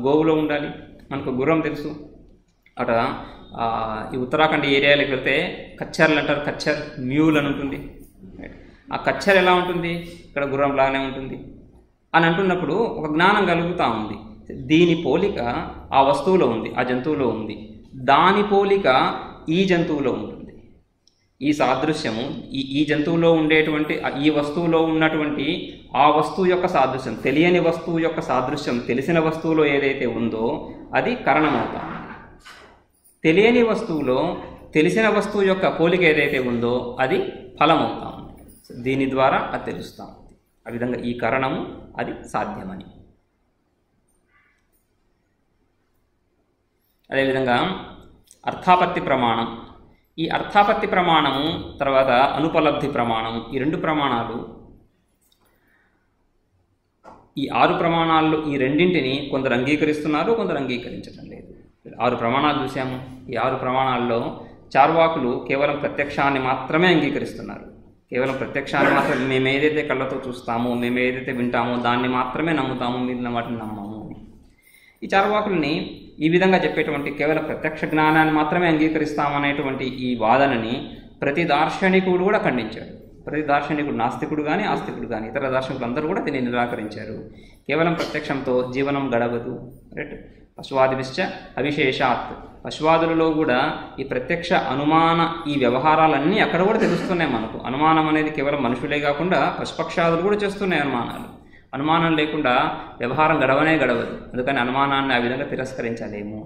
గోవులో ఉండాలి. మనకు గుర్రం తెలుసు, అట ఈ ఉత్తరాఖండ్ ఏరియాలకు వెళ్తే కచ్చర్లు అంటారు, కచ్చర్ మ్యూల్ అని ఉంటుంది. ఆ కచ్చర్ ఎలా ఉంటుంది? ఇక్కడ గుర్రం లాగానే ఉంటుంది అని అంటున్నప్పుడు ఒక జ్ఞానం కలుగుతూ ఉంది. దీని పోలిక ఆ వస్తువులో ఉంది, ఆ జంతువులో ఉంది, దాని పోలిక ఈ జంతువులో ఉంటుంది. ఈ సాదృశ్యము ఈ జంతువులో ఉండేటువంటి ఈ వస్తువులో ఉన్నటువంటి ఆ వస్తువు యొక్క సాదృశ్యం, తెలియని వస్తువు యొక్క సాదృశ్యం తెలిసిన వస్తువులో ఏదైతే ఉందో అది కారణమవుతాం. తెలియని వస్తువులో తెలిసిన వస్తువు యొక్క పోలిక ఏదైతే ఉందో అది ఫలమవుతాం. దీని ద్వారా అది తెలుస్తాం. ఆ విధంగా ఈ కారణము అది సాధ్యమని. అదేవిధంగా అర్థాపత్తి ప్రమాణం, ఈ అర్థాపత్తి ప్రమాణము తర్వాత అనుపలబ్ధి ప్రమాణం, ఈ రెండు ప్రమాణాలు, ఈ 6 ప్రమాణాల్లో ఈ రెండింటిని కొందరు అంగీకరిస్తున్నారు, కొందరు అంగీకరించడం లేదు. 6 ప్రమాణాలు చూసాము. ఈ 6 ప్రమాణాల్లో చార్వాకులు కేవలం ప్రత్యక్షాన్ని మాత్రమే అంగీకరిస్తున్నారు. కేవలం ప్రత్యక్షాన్ని మాత్రమే, మేము ఏదైతే కళ్ళతో చూస్తామో, మేము ఏదైతే వింటామో దాన్ని మాత్రమే నమ్ముతాము, మిగిలిన వాటిని నమ్మము. ఈ చార్వాకుల్ని ఈ విధంగా చెప్పేటువంటి కేవలం ప్రత్యక్ష జ్ఞానాన్ని మాత్రమే అంగీకరిస్తామనేటువంటి ఈ వాదనని ప్రతి దార్శనికుడు కూడా ఖండించాడు. ప్రతి దార్శనికుడు, నాస్తికుడు కానీ ఆస్తికుడు కానీ ఇతర దార్శనికులు అందరూ కూడా దీన్ని నిరాకరించారు. కేవలం ప్రత్యక్షంతో జీవనం గడవదు. రైట్. పశువాదిశ్చ అవిశేషాత్, పశువాదులలో కూడా ఈ ప్రత్యక్ష అనుమాన ఈ వ్యవహారాలన్నీ అక్కడ కూడా తెలుస్తున్నాయి మనకు. అనుమానం అనేది కేవలం మనుషులే కాకుండా పశుపక్షాదులు కూడా చేస్తున్నాయి అనుమానాలు. అనుమానం లేకుండా వ్యవహారం గడవదు. అందుకని అనుమానాన్ని ఆ విధంగా తిరస్కరించలేము.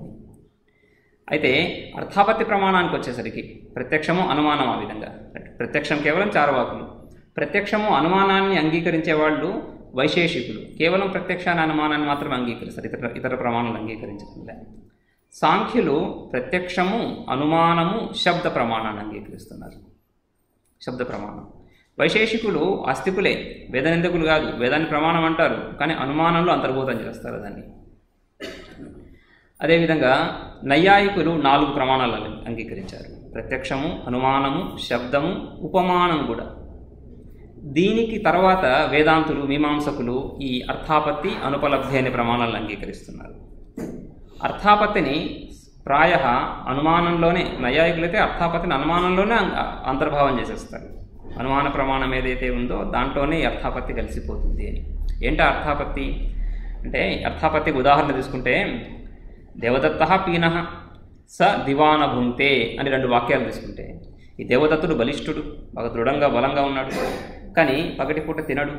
అయితే అర్థాపత్తి ప్రమాణానికి వచ్చేసరికి ప్రత్యక్షము అనుమానం ఆ విధంగా. ప్రత్యక్షం కేవలం చార్వాకులు, ప్రత్యక్షము అనుమానాన్ని అంగీకరించే వాళ్ళు వైశేషికులు. కేవలం ప్రత్యక్షాన్ని అనుమానాన్ని మాత్రమే అంగీకరిస్తారు, ఇతర ప్రమాణాలు అంగీకరించడం లేదు. సాంఖ్యులు ప్రత్యక్షము అనుమానము శబ్ద ప్రమాణాన్ని అంగీకరిస్తున్నారు, శబ్ద ప్రమాణం. వైశేషికులు ఆస్తికులే, వేదనిందకులు కాదు. వేదాన్ని ప్రమాణం అంటారు కానీ అనుమానంలో అంతర్భూతం చేస్తారు దాన్ని. అదేవిధంగా నైయాయికులు 4 ప్రమాణాలు అంగీకరించారు: ప్రత్యక్షము, అనుమానము, శబ్దము, ఉపమానం కూడా. దీనికి తర్వాత వేదాంతులు, మీమాంసకులు ఈ అర్థాపత్తి, అనుపలబ్ధి అనే ప్రమాణాలను అంగీకరిస్తున్నారు. అర్థాపత్తిని ప్రాయ అనుమానంలోనే, నైయాయికులైతే అర్థాపత్తిని అనుమానంలోనే అంతర్భావం చేసేస్తారు. అనుమాన ప్రమాణం ఏదైతే ఉందో దాంట్లోనే ఈ అర్థాపత్తి కలిసిపోతుంది అని. ఏంటో అర్థాపత్తి అంటే, అర్థాపత్తికి ఉదాహరణ తీసుకుంటే, దేవదత్త పీనః స దివాన భుంక్తే అని 2 వాక్యాలు తీసుకుంటే, ఈ దేవదత్తుడు బలిష్ఠుడు, బాగా దృఢంగా బలంగా ఉన్నాడు, కానీ పగటిపూట తినడు.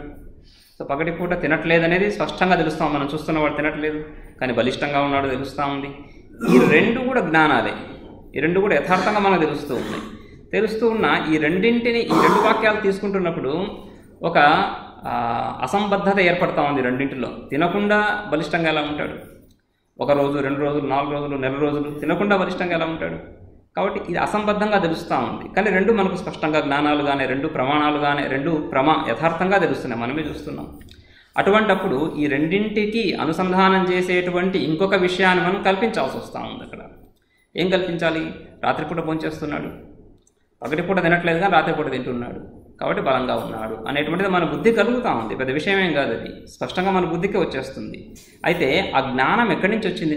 సో పగటిపూట తినట్లేదనేది స్పష్టంగా తెలుస్తాం, మనం చూస్తున్న వాడు తినట్లేదు, కానీ బలిష్టంగా ఉన్నాడు తెలుస్తూ ఉంది. ఈ 2 కూడా జ్ఞానాలే, ఈ 2 కూడా యథార్థంగా మనకు తెలుస్తూ ఉన్నాయి. తెలుస్తూ ఉన్న ఈ 2 వాక్యాలు తీసుకుంటున్నప్పుడు ఒక అసంబద్ధత ఏర్పడతా ఉంది. 2 తినకుండా బలిష్టంగా ఎలా ఉంటాడు? 1 రోజు, 2 రోజులు, 4 రోజులు, నెల రోజులు తినకుండా బలిష్టంగా ఎలా ఉంటాడు? కాబట్టి ఇది అసంబద్ధంగా తెలుస్తూ ఉంది. కానీ 2 మనకు స్పష్టంగా జ్ఞానాలుగానే, 2 ప్రమాణాలుగానే, 2 యథార్థంగా తెలుస్తున్నాయి, మనమే చూస్తున్నాం. అటువంటప్పుడు ఈ 2కి అనుసంధానం చేసేటువంటి ఇంకొక విషయాన్ని మనం కల్పించాల్సి వస్తూ ఉంది. అక్కడ ఏం కల్పించాలి? రాత్రిపూట భోంచేస్తున్నాడు, పగటిపూట తినట్లేదు కానీ రాత్రిపూట తింటున్నాడు, కాబట్టి బలంగా ఉన్నాడు అనేటువంటిది మన బుద్ధి కలుగుతూ ఉంది. పెద్ద విషయమేం కాదు, అది స్పష్టంగా మన బుద్ధికి వచ్చేస్తుంది. అయితే ఆ జ్ఞానం ఎక్కడి నుంచి వచ్చింది?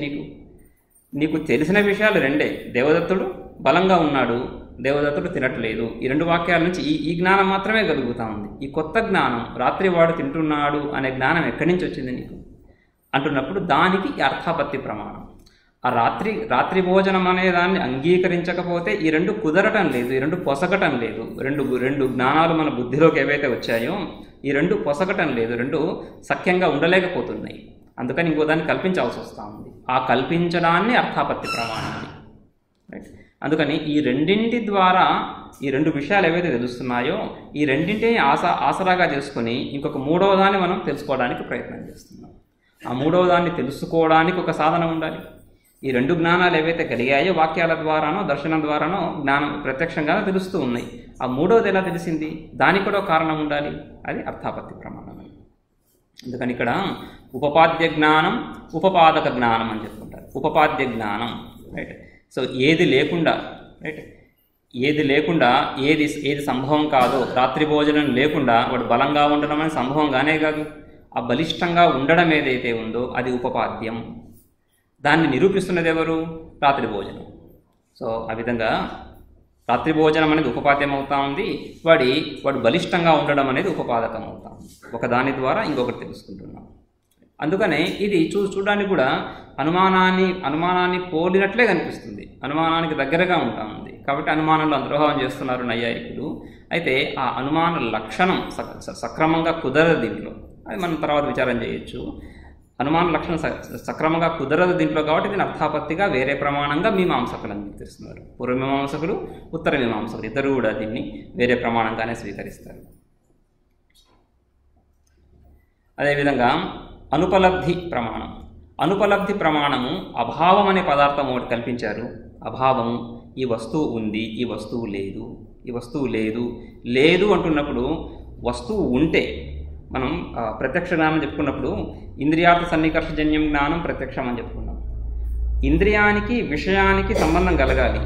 నీకు తెలిసిన విషయాలు 2. దేవదత్తుడు బలంగా ఉన్నాడు, దేవదత్తుడు తినట్లేదు. ఈ 2 వాక్యాల నుంచి ఈ జ్ఞానం మాత్రమే కలుగుతూ ఉంది. ఈ కొత్త జ్ఞానం, రాత్రి వాడు తింటున్నాడు అనే జ్ఞానం ఎక్కడి నుంచి వచ్చింది నీకు అంటున్నప్పుడు దానికి ఈ అర్థాపత్తి ప్రమాణం. ఆ రాత్రి భోజనం అనే దాన్ని అంగీకరించకపోతే ఈ 2 కుదరటం లేదు, ఈ 2 పొసగటం లేదు. 2 జ్ఞానాలు మన బుద్ధిలోకి ఏవైతే వచ్చాయో ఈ 2 పొసగటం లేదు, 2 సఖ్యంగా ఉండలేకపోతున్నాయి. అందుకని ఇంకో దాన్ని కల్పించాల్సి వస్తూ ఉంది. ఆ కల్పించడాన్ని అర్థాపత్తి ప్రమాణం అని, రైట్. అందుకని ఈ 2 ద్వారా ఈ 2 విషయాలు ఏవైతే తెలుస్తున్నాయో ఈ 2 ఆసరాగా చేసుకొని ఇంకొక 3వ దాన్ని మనం తెలుసుకోవడానికి ప్రయత్నం చేస్తున్నాం. ఆ 3వ దాన్ని తెలుసుకోవడానికి ఒక సాధన ఉండాలి. ఈ 2 జ్ఞానాలు ఏవైతే కలిగాయో వాక్యాల ద్వారానో దర్శనం ద్వారానో జ్ఞానం ప్రత్యక్షంగా తెలుస్తూ ఉన్నాయి. ఆ 3వది ఎలా తెలిసింది? దానికి కూడా కారణం ఉండాలి, అది అర్థాపత్తి ప్రమాణం. అందుకని ఇక్కడ ఉపపాద్య జ్ఞానం, ఉపపాదక జ్ఞానం అని చెప్పుకుంటారు. ఉపపాద్య జ్ఞానం, రైట్. సో ఏది లేకుండా, రైట్, ఏది లేకుండా ఏది సంభవం కాదో, రాత్రి భోజనం లేకుండా వాడు బలంగా ఉండడం అనేది సంభవం కానే కాదు. ఆ బలిష్టంగా ఉండడం ఏదైతే ఉందో అది ఉపపాద్యం. దాన్ని నిరూపిస్తున్నది ఎవరు? రాత్రి భోజనం. సో ఆ విధంగా రాత్రి భోజనం అనేది ఉపపాద్యం అవుతా ఉంది, వాడు బలిష్టంగా ఉండడం అనేది ఉపపాదకం అవుతా ఉంది. ఒకదాని ద్వారా ఇంకొకటి తెలుసుకుంటున్నాం. అందుకనే ఇది చూడడానికి కూడా అనుమానాన్ని పోలినట్లే కనిపిస్తుంది, అనుమానానికి దగ్గరగా ఉంటా ఉంది. కాబట్టి అనుమానంలో అంతర్భావం చేస్తున్నారు నైయాయికులు. అయితే ఆ అనుమాన లక్షణం సక్రమంగా కుదరదు దీంట్లో, అది మనం తర్వాత విచారం చేయొచ్చు. అనుమాన లక్షణం సక్రమంగా కుదరదు దీంట్లో, కాబట్టి దీని అర్థాపత్తిగా వేరే ప్రమాణంగా మీమాంసకులు అంగీకరిస్తున్నారు. పూర్వమీమాంసకులు, ఉత్తర మీమాంసకులు ఇద్దరు కూడా దీన్ని వేరే ప్రమాణంగానే స్వీకరిస్తారు. అదేవిధంగా అనుపలబ్ధి ప్రమాణం. అనుపలబ్ధి ప్రమాణము అభావం అనే పదార్థం ఒకటి కల్పించారు. అభావం, ఈ వస్తువు ఉంది, ఈ వస్తువు లేదు, ఈ వస్తువు లేదు అంటున్నప్పుడు వస్తువు ఉంటే మనం ప్రత్యక్ష జ్ఞానం చెప్పుకున్నప్పుడు ఇంద్రియార్థ సన్నికర్షజన్యం జ్ఞానం ప్రత్యక్షం అని చెప్పుకున్నాం. ఇంద్రియానికి విషయానికి సంబంధం కలగాలి.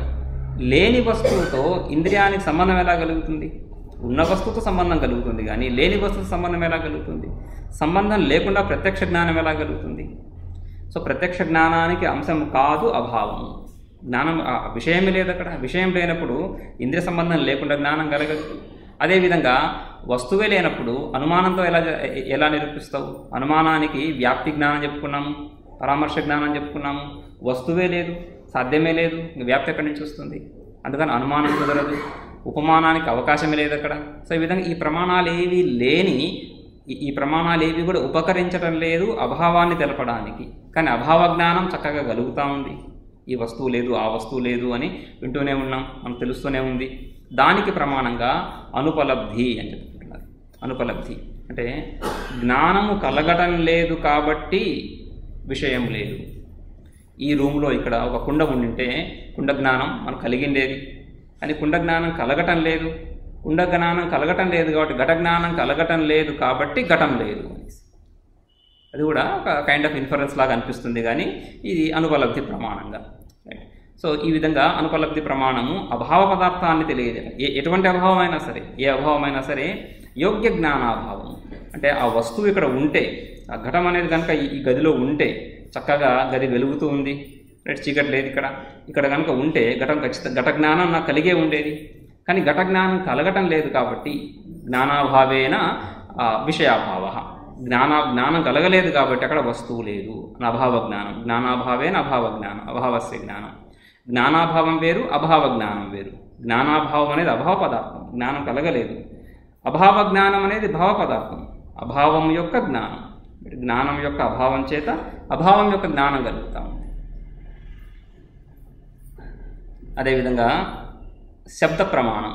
లేని వస్తువుతో ఇంద్రియానికి సంబంధం ఎలా కలుగుతుంది? ఉన్న వస్తువుతో సంబంధం కలుగుతుంది, కానీ లేని వస్తువుతో సంబంధం ఎలా కలుగుతుంది? సంబంధం లేకుండా ప్రత్యక్ష జ్ఞానం ఎలా కలుగుతుంది? సో ప్రత్యక్ష జ్ఞానానికి అంశం కాదు అభావము. జ్ఞానం విషయమే లేదు అక్కడ. విషయం లేనప్పుడు ఇంద్రియ సంబంధం లేకుండా జ్ఞానం కలగదు. అదేవిధంగా వస్తువే లేనప్పుడు అనుమానంతో ఎలా నిరూపిస్తావు? అనుమానానికి వ్యాప్తి జ్ఞానం చెప్పుకున్నాము, పరామర్శ జ్ఞానం చెప్పుకున్నాము. వస్తువే లేదు, సాధ్యమే లేదు, వ్యాప్తి ఎక్కడి నుంచి వస్తుంది? అందుకని అనుమానం కుదరదు, ఉపమానానికి అవకాశమే లేదు అక్కడ. సో ఈ విధంగా ఈ ప్రమాణాలు ఏవి కూడా ఉపకరించడం లేదు అభావాన్ని తెలపడానికి. కానీ అభావ జ్ఞానం చక్కగా కలుగుతూ ఉంది. ఈ వస్తువు లేదు, ఆ వస్తువు లేదు అని వింటూనే ఉన్నాం, మనకు తెలుస్తూనే ఉంది. దానికి ప్రమాణంగా అనుపలబ్ధి అని చెప్పుకుంటున్నారు. అనుపలబ్ధి అంటే జ్ఞానము కలగటం లేదు కాబట్టి విషయం లేదు. ఈ రూమ్లో ఇక్కడ ఒక కుండ ఉండింటే కుండ జ్ఞానం మనకు కలిగిండేది, కానీ కుండ జ్ఞానం కలగటం లేదు. కుండ జ్ఞానం కలగటం లేదు కాబట్టి ఘట జ్ఞానం కలగటం లేదు కాబట్టి ఘటం లేదు. అది కూడా ఒక కైండ్ ఆఫ్ ఇన్ఫరెన్స్ లాగా అనిపిస్తుంది, కానీ ఇది అనుపలబ్ధి ప్రమాణంగా. సో ఈ విధంగా అనుపలబ్ధి ప్రమాణము అభావ పదార్థాన్ని తెలియజేయాలి. ఎటువంటి అభావం అయినా సరే, ఏ అభావమైనా సరే యోగ్య జ్ఞానాభావం అంటే ఆ వస్తువు ఇక్కడ ఉంటే, ఆ ఘటం అనేది కనుక ఈ గదిలో ఉంటే చక్కగా గది వెలుగుతూ ఉంది, రైట్, చీకటి లేదు ఇక్కడ కనుక ఉంటే ఘట జ్ఞానం నాకు కలిగే ఉండేది. కానీ ఘట జ్ఞానం కలగటం లేదు కాబట్టి జ్ఞానాభావేన విషయాభావ, జ్ఞానం కలగలేదు కాబట్టి అక్కడ వస్తువు లేదు, అభావ జ్ఞానం. జ్ఞానాభావేన అభావ జ్ఞానం, అభావస్య జ్ఞానం. జ్ఞానాభావం వేరు, అభావ జ్ఞానం వేరు. జ్ఞానాభావం అనేది అభావ పదార్థం, జ్ఞానం కలగలేదు. అభావ జ్ఞానం అనేది భావ పదార్థం, అభావం యొక్క జ్ఞానం. జ్ఞానం యొక్క అభావం చేత అభావం యొక్క జ్ఞానం కలుగుతాం. అదేవిధంగా శబ్ద ప్రమాణం.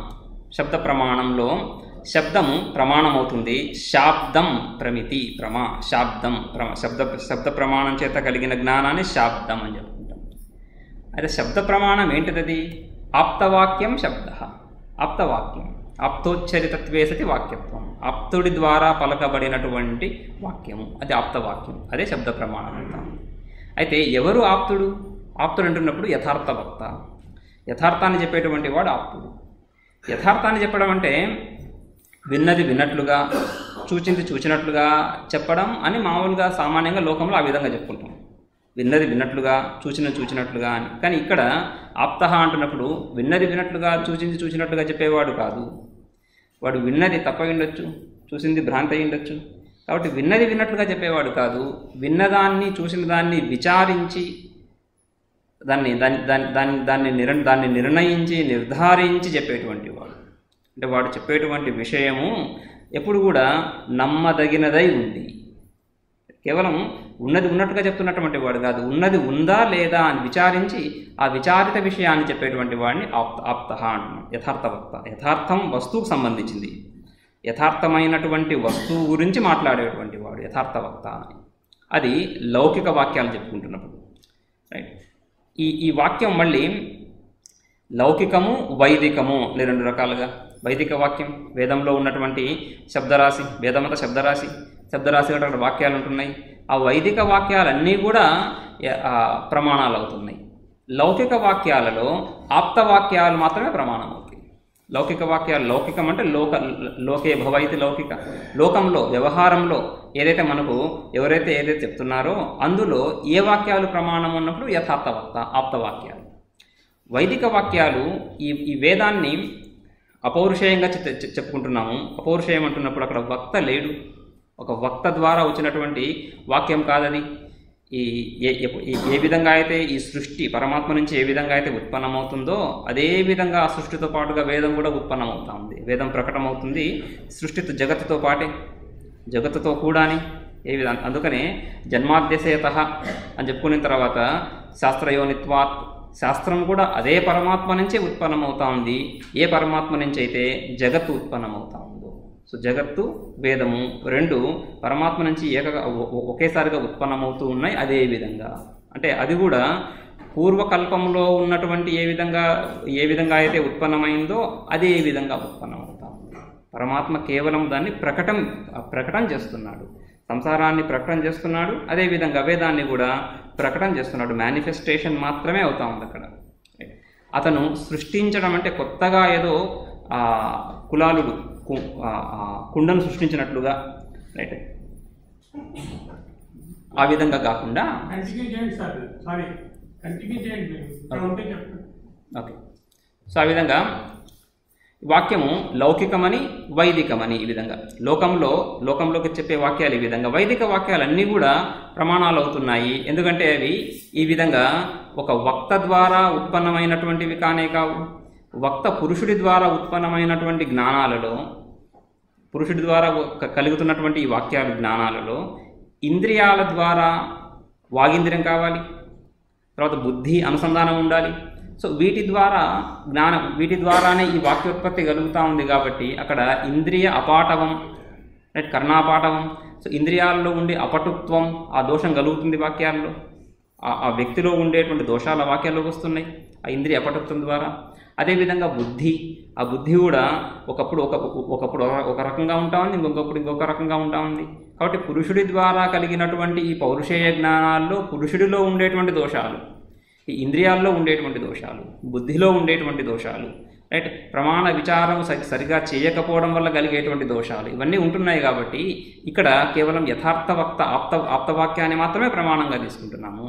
శబ్ద ప్రమాణంలో శబ్దము ప్రమాణం అవుతుంది. శాబ్దం ప్రమితి శాబ్దం శబ్ద ప్రమాణం చేత కలిగిన జ్ఞానాన్ని శాబ్దం అని చెప్పుకుంటాం. అయితే శబ్ద ప్రమాణం ఏంటిది? ఆప్తవాక్యం శబ్ద. ఆప్తవాక్యం, ఆప్తోచ్చరితత్వే సతి వాక్యత్వం. ఆప్తుడి ద్వారా పలకబడినటువంటి వాక్యము, అది ఆప్తవాక్యం, అదే శబ్ద ప్రమాణం అంటాం. అయితే ఎవరు ఆప్తుడు? ఆప్తుడు అంటున్నప్పుడు యథార్థ వక్త. యథార్థాన్ని చెప్పేటువంటి వాడు ఆప్తుడు. యథార్థాన్ని చెప్పడం అంటే విన్నది విన్నట్లుగా, చూచింది చూచినట్లుగా చెప్పడం అని మామూలుగా సామాన్యంగా లోకంలో ఆ విధంగా చెప్పుకుంటాం. విన్నది విన్నట్లుగా, చూచినట్లుగా అని. కానీ ఇక్కడ ఆప్తః అంటున్నప్పుడు విన్నది విన్నట్లుగా, చూచింది చూచినట్లుగా చెప్పేవాడు కాదు. వాడు విన్నది తప్ప ఉండొచ్చు, చూసింది భ్రాంతి అయి ఉండొచ్చు. కాబట్టి విన్నది విన్నట్లుగా చెప్పేవాడు కాదు, విన్నదాన్ని చూసిన దాన్ని విచారించి దాన్ని నిర్ణయించి నిర్ధారించి చెప్పేటువంటి వాడు. అంటే వాడు చెప్పేటువంటి విషయము ఎప్పుడు కూడా నమ్మదగినదై ఉంది. కేవలం ఉన్నది ఉన్నట్టుగా చెప్తున్నటువంటి వాడు కాదు, ఉన్నది ఉందా లేదా అని విచారించి ఆ విచారిత విషయాన్ని చెప్పేటువంటి వాడిని ఆప్తః అంటున్నాం. యథార్థవక్త. యథార్థం వస్తువుకు సంబంధించింది, యథార్థమైనటువంటి వస్తువు గురించి మాట్లాడేటువంటి వాడు యథార్థవక్త అని. అది లౌకిక వాక్యాలు చెప్పుకుంటున్నప్పుడు. రైట్. ఈ వాక్యం మళ్ళీ లౌకికము వైదికము అని రెండు రకాలుగా. వైదిక వాక్యం వేదంలో ఉన్నటువంటి శబ్దరాశి, వేదమంతా శబ్దరాశి అక్కడ వాక్యాలు ఉంటున్నాయి. ఆ వైదిక వాక్యాలన్నీ కూడా ప్రమాణాలు అవుతున్నాయి. లౌకిక వాక్యాలలో ఆప్తవాక్యాలు మాత్రమే ప్రమాణం అవుతాయి. లౌకిక వాక్యాలు, లౌకికం అంటే లోకే భవైతి లౌకిక, లోకంలో వ్యవహారంలో ఏదైతే మనకు ఎవరైతే ఏదైతే చెప్తున్నారో అందులో ఏ వాక్యాలు ప్రమాణం ఉన్నప్పుడు యథార్థవక్త ఆప్తవాక్యాలు. వైదిక వాక్యాలు ఈ వేదాన్ని అపౌరుషేయంగా చెప్పుకుంటున్నాము. అపౌరుషేయం అంటున్నప్పుడు అక్కడ వక్త లేడు, ఒక వక్త ద్వారా వచ్చినటువంటి వాక్యం కాదది. ఏ విధంగా అయితే ఈ సృష్టి పరమాత్మ నుంచి ఏ విధంగా అయితే ఉత్పన్నమవుతుందో అదే విధంగా ఆ సృష్టితో పాటుగా వేదం కూడా ఉత్పన్నమవుతుంది. వేదం ప్రకటమవుతుంది సృష్టితో జగత్తుతో పాటే, జగత్తుతో కూడాని ఏ విధంగా. అందుకనే జన్మాద్యసేత అని చెప్పుకున్న తర్వాత శాస్త్రయోనిత్వాత్, శాస్త్రం కూడా అదే పరమాత్మ నుంచే ఉత్పన్నమవుతా ఉంది. ఏ పరమాత్మ నుంచి అయితే జగత్తు ఉత్పన్నమవుతా ఉందో. సో జగత్తు వేదము రెండు పరమాత్మ నుంచి ఒకేసారిగా ఉత్పన్నమవుతూ ఉన్నాయి. అదే విధంగా అంటే అది కూడా పూర్వకల్పంలో ఉన్నటువంటి ఏ విధంగా అయితే ఉత్పన్నమైందో అదే విధంగా ఉత్పన్నమవుతా ఉంది. పరమాత్మ కేవలం దాన్ని ప్రకటన చేస్తున్నాడు, సంసారాన్ని ప్రకటన చేస్తున్నాడు. అదేవిధంగా వేదాన్ని కూడా ప్రకటన చేస్తున్నాడు. మేనిఫెస్టేషన్ మాత్రమే అవుతా ఉంది అక్కడ. అతను సృష్టించడం అంటే కొత్తగా ఏదో కులాలుడు కుండను సృష్టించినట్లుగా, రైట్, ఆ విధంగా కాకుండా. ఓకే. సో ఆ విధంగా వాక్యము లౌకికమని వైదికమని ఈ విధంగా లోకంలోకి చెప్పే వాక్యాలు ఈ విధంగా. వైదిక వాక్యాలన్నీ కూడా ప్రమాణాలు అవుతున్నాయి. ఎందుకంటే అవి ఈ విధంగా ఒక వక్త ద్వారా ఉత్పన్నమైనటువంటివి కానే కావు. వక్త పురుషుడి ద్వారా ఉత్పన్నమైనటువంటి జ్ఞానాలలో, పురుషుడి ద్వారా కలుగుతున్నటువంటి ఈ వాక్యాలు జ్ఞానాలలో ఇంద్రియాల ద్వారా వాగింద్రియం కావాలి, తర్వాత బుద్ధి అనుసంధానం ఉండాలి. సో వీటి ద్వారానే ఈ వాక్యోత్పత్తి కలుగుతూ ఉంది. కాబట్టి అక్కడ ఇంద్రియ అపాటవం, రైట్, కర్ణాపాటవం. సో ఇంద్రియాల్లో ఉండే అపటుత్వం, ఆ దోషం కలుగుతుంది వాక్యాల్లో. ఆ వ్యక్తిలో ఉండేటువంటి దోషాల వాక్యాల్లోకి వస్తున్నాయి ఆ ఇంద్రియ అపటుత్వం ద్వారా. అదేవిధంగా బుద్ధి, ఆ బుద్ధి కూడా ఒకప్పుడు ఒక రకంగా ఉంటా ఉంది, ఇంకొక రకంగా ఉంటా ఉంది. కాబట్టి పురుషుడి ద్వారా కలిగినటువంటి ఈ పౌరుషేయ జ్ఞానాల్లో పురుషుడిలో ఉండేటువంటి దోషాలు, ఈ ఇంద్రియాల్లో ఉండేటువంటి దోషాలు, బుద్ధిలో ఉండేటువంటి దోషాలు, రైట్, ప్రమాణ విచారం సరిగా చేయకపోవడం వల్ల కలిగేటువంటి దోషాలు ఇవన్నీ ఉంటున్నాయి. కాబట్టి ఇక్కడ కేవలం యథార్థవక్త ఆప్తవాక్యాన్ని మాత్రమే ప్రమాణంగా తీసుకుంటున్నాము.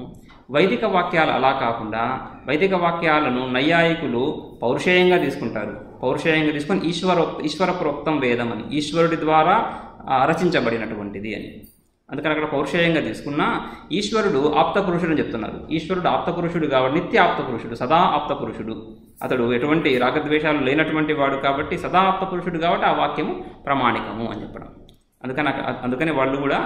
వైదిక వాక్యాలు అలా కాకుండా వైదిక వాక్యాలను నైయాయికులు పౌరుషేయంగా తీసుకుంటారు. పౌరుషేయంగా తీసుకొని ఈశ్వర ప్రోక్తం వేదం అని, ఈశ్వరుడి ద్వారా రచించబడినటువంటిది అని. అందుకని అక్కడ పౌరుషేయంగా తీసుకున్నా ఈశ్వరుడు ఆప్తపురుషుడు అని చెప్తున్నారు. ఈశ్వరుడు ఆప్తపురుషుడు కాబట్టి నిత్య ఆప్తపురుషుడు, సదా ఆప్తపురుషుడు. అతడు ఎటువంటి రాగద్వేషాలు లేనటువంటి వాడు కాబట్టి సదా ఆప్తపురుషుడు కాబట్టి ఆ వాక్యము ప్రామాణికము అని చెప్పడం. అందుకని వాళ్ళు కూడా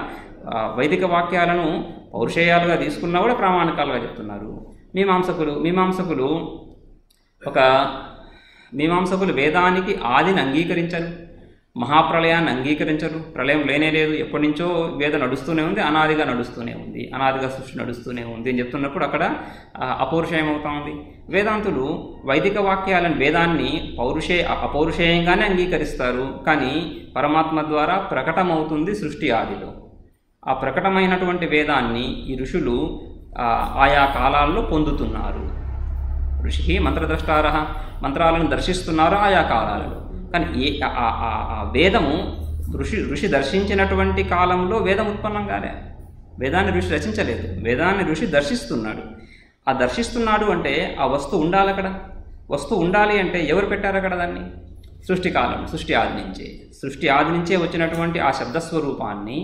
వైదిక వాక్యాలను పౌరుషేయాలుగా తీసుకున్నా కూడా ప్రామాణికాలుగా చెప్తున్నారు. మీమాంసకులు వేదానికి ఆదిని అంగీకరించరు, మహాప్రళయాన్ని అంగీకరించరు. ప్రళయం లేనే లేదు, ఎప్పటి నుంచో వేదం నడుస్తూనే ఉంది, అనాదిగా నడుస్తూనే ఉంది, అనాదిగా సృష్టి నడుస్తూనే ఉంది అని చెప్తున్నప్పుడు అక్కడ అపౌరుషేయం అవుతా ఉంది. వేదాంతులు వైదిక వాక్యాలను వేదాన్ని అపౌరుషేయంగానే అంగీకరిస్తారు, కానీ పరమాత్మ ద్వారా ప్రకటమవుతుంది సృష్టి ఆదిలో. ఆ ప్రకటమైనటువంటి వేదాన్ని ఈ ఋషులు ఆయా కాలాల్లో పొందుతున్నారు. ఋషి మంత్రద్రష్టార, మంత్రాలను దర్శిస్తున్నారు ఆయా కాలాలలో. కానీ ఆ వేదము ఋషి దర్శించినటువంటి కాలంలో వేదం ఉత్పన్నం కాలే. వేదాన్ని ఋషి రచించలేదు, వేదాన్ని ఋషి దర్శిస్తున్నాడు. ఆ దర్శిస్తున్నాడు అంటే ఆ వస్తువు ఉండాలి అక్కడ. వస్తువు ఉండాలి అంటే ఎవరు పెట్టారు అక్కడ దాన్ని? సృష్టి కాలం, సృష్టి ఆది నుంచే వచ్చినటువంటి ఆ శబ్దస్వరూపాన్ని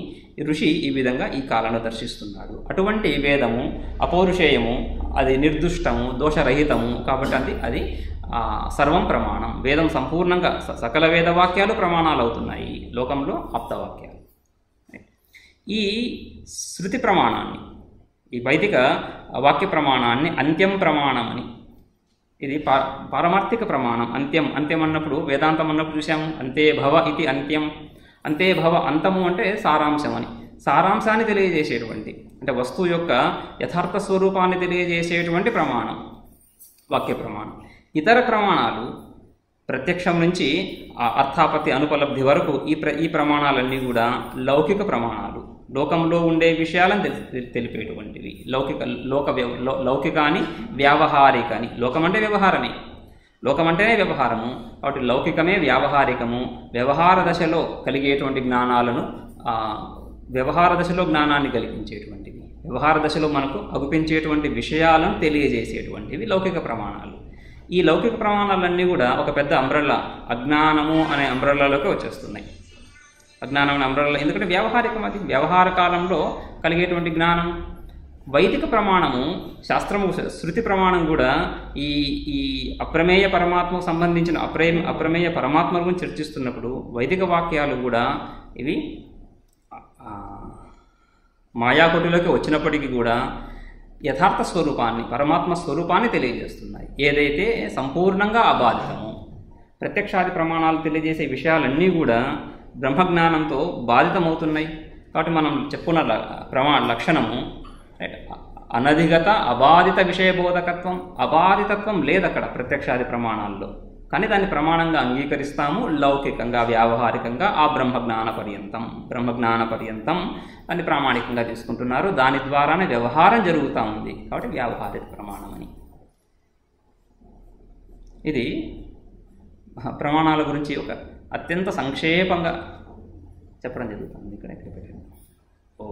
ఋషి ఈ విధంగా ఈ కాలంలో దర్శిస్తున్నాడు. అటువంటి వేదము అపౌరుషేయము, అది నిర్దుష్టము, దోషరహితము కాబట్టి అది సర్వం ప్రమాణం. వేదం సంపూర్ణంగా సకల వేదవాక్యాలు ప్రమాణాలు అవుతున్నాయి లోకంలో, ఆప్తవాక్యాలు. ఈ శృతి ప్రమాణాన్ని, ఈ వైదిక వాక్య ప్రమాణాన్ని అంత్యం ప్రమాణం అని, ఇది పారమార్థిక ప్రమాణం. అంత్యం అన్నప్పుడు వేదాంతం అన్నప్పుడు చూసాము, అంతే భవ ఇది అంత్యం. అంతే భవ, అంతము అంటే సారాంశం అని, సారాంశాన్ని తెలియజేసేటువంటి, అంటే వస్తువు యొక్క యథార్థ స్వరూపాన్ని తెలియజేసేటువంటి ప్రమాణం వాక్య ప్రమాణం. ఇతర ప్రమాణాలు ప్రత్యక్షం నుంచి అర్థాపత్తి అనుపలబ్ధి వరకు ఈ ప్రమాణాలన్నీ కూడా లౌకిక ప్రమాణాలు, లోకంలో ఉండే విషయాలను తెలిపేటువంటివి. లౌకిక అని, వ్యావహారిక అని. లోకం అంటే వ్యవహారమే, లోకం అంటేనే వ్యవహారము కాబట్టి లౌకికమే వ్యావహారికము. వ్యవహార దశలో కలిగేటువంటి జ్ఞానాలను, వ్యవహార దశలో జ్ఞానాన్ని కలిగించేటువంటివి, వ్యవహార దశలో మనకు అగుపించేటువంటి విషయాలను తెలియజేసేటువంటివి లౌకిక ప్రమాణాలు. ఈ లౌకిక ప్రమాణాలన్నీ కూడా ఒక పెద్ద అంబ్రెల్లా, అజ్ఞానము అనే అంబ్రెల్లాలోకి వచ్చేస్తున్నాయి. అజ్ఞానం అనే అంబ్రెల్లా, ఎందుకంటే వ్యావహారికం, అది వ్యవహార కాలంలో కలిగేటువంటి జ్ఞానం. వైదిక ప్రమాణము, శాస్త్రము, శృతి ప్రమాణం కూడా ఈ అప్రమేయ పరమాత్మకు సంబంధించిన అప్రమేయ పరమాత్మ గురించి చర్చిస్తున్నప్పుడు వైదిక వాక్యాలు కూడా ఇవి మాయాకోటిలోకి వచ్చినప్పటికీ కూడా యథార్థ స్వరూపాన్ని, పరమాత్మ స్వరూపాన్ని తెలియజేస్తున్నాయి. ఏదైతే సంపూర్ణంగా అబాధితమో, ప్రత్యక్షాది ప్రమాణాలు తెలియజేసే విషయాలన్నీ కూడా బ్రహ్మజ్ఞానంతో బాధితమవుతున్నాయి. కాబట్టి మనం చెప్పుకున్న లక్షణము అనధిగత అబాధిత విషయబోధకత్వం. అబాధితత్వం లేదు అక్కడ ప్రత్యక్షాది ప్రమాణాల్లో, కానీ దాన్ని ప్రమాణంగా అంగీకరిస్తాము లౌకికంగా, వ్యావహారికంగా. ఆ బ్రహ్మజ్ఞాన పర్యంతం దాన్ని ప్రామాణికంగా తీసుకుంటున్నారు. దాని ద్వారానే వ్యవహారం జరుగుతూ ఉంది కాబట్టి వ్యావహారిక ప్రమాణం అని. ఇది ప్రమాణాల గురించి ఒక అత్యంత సంక్షేపంగా చెప్పడం జరుగుతుంది. ఇక్కడ పెట్టండి. ఓ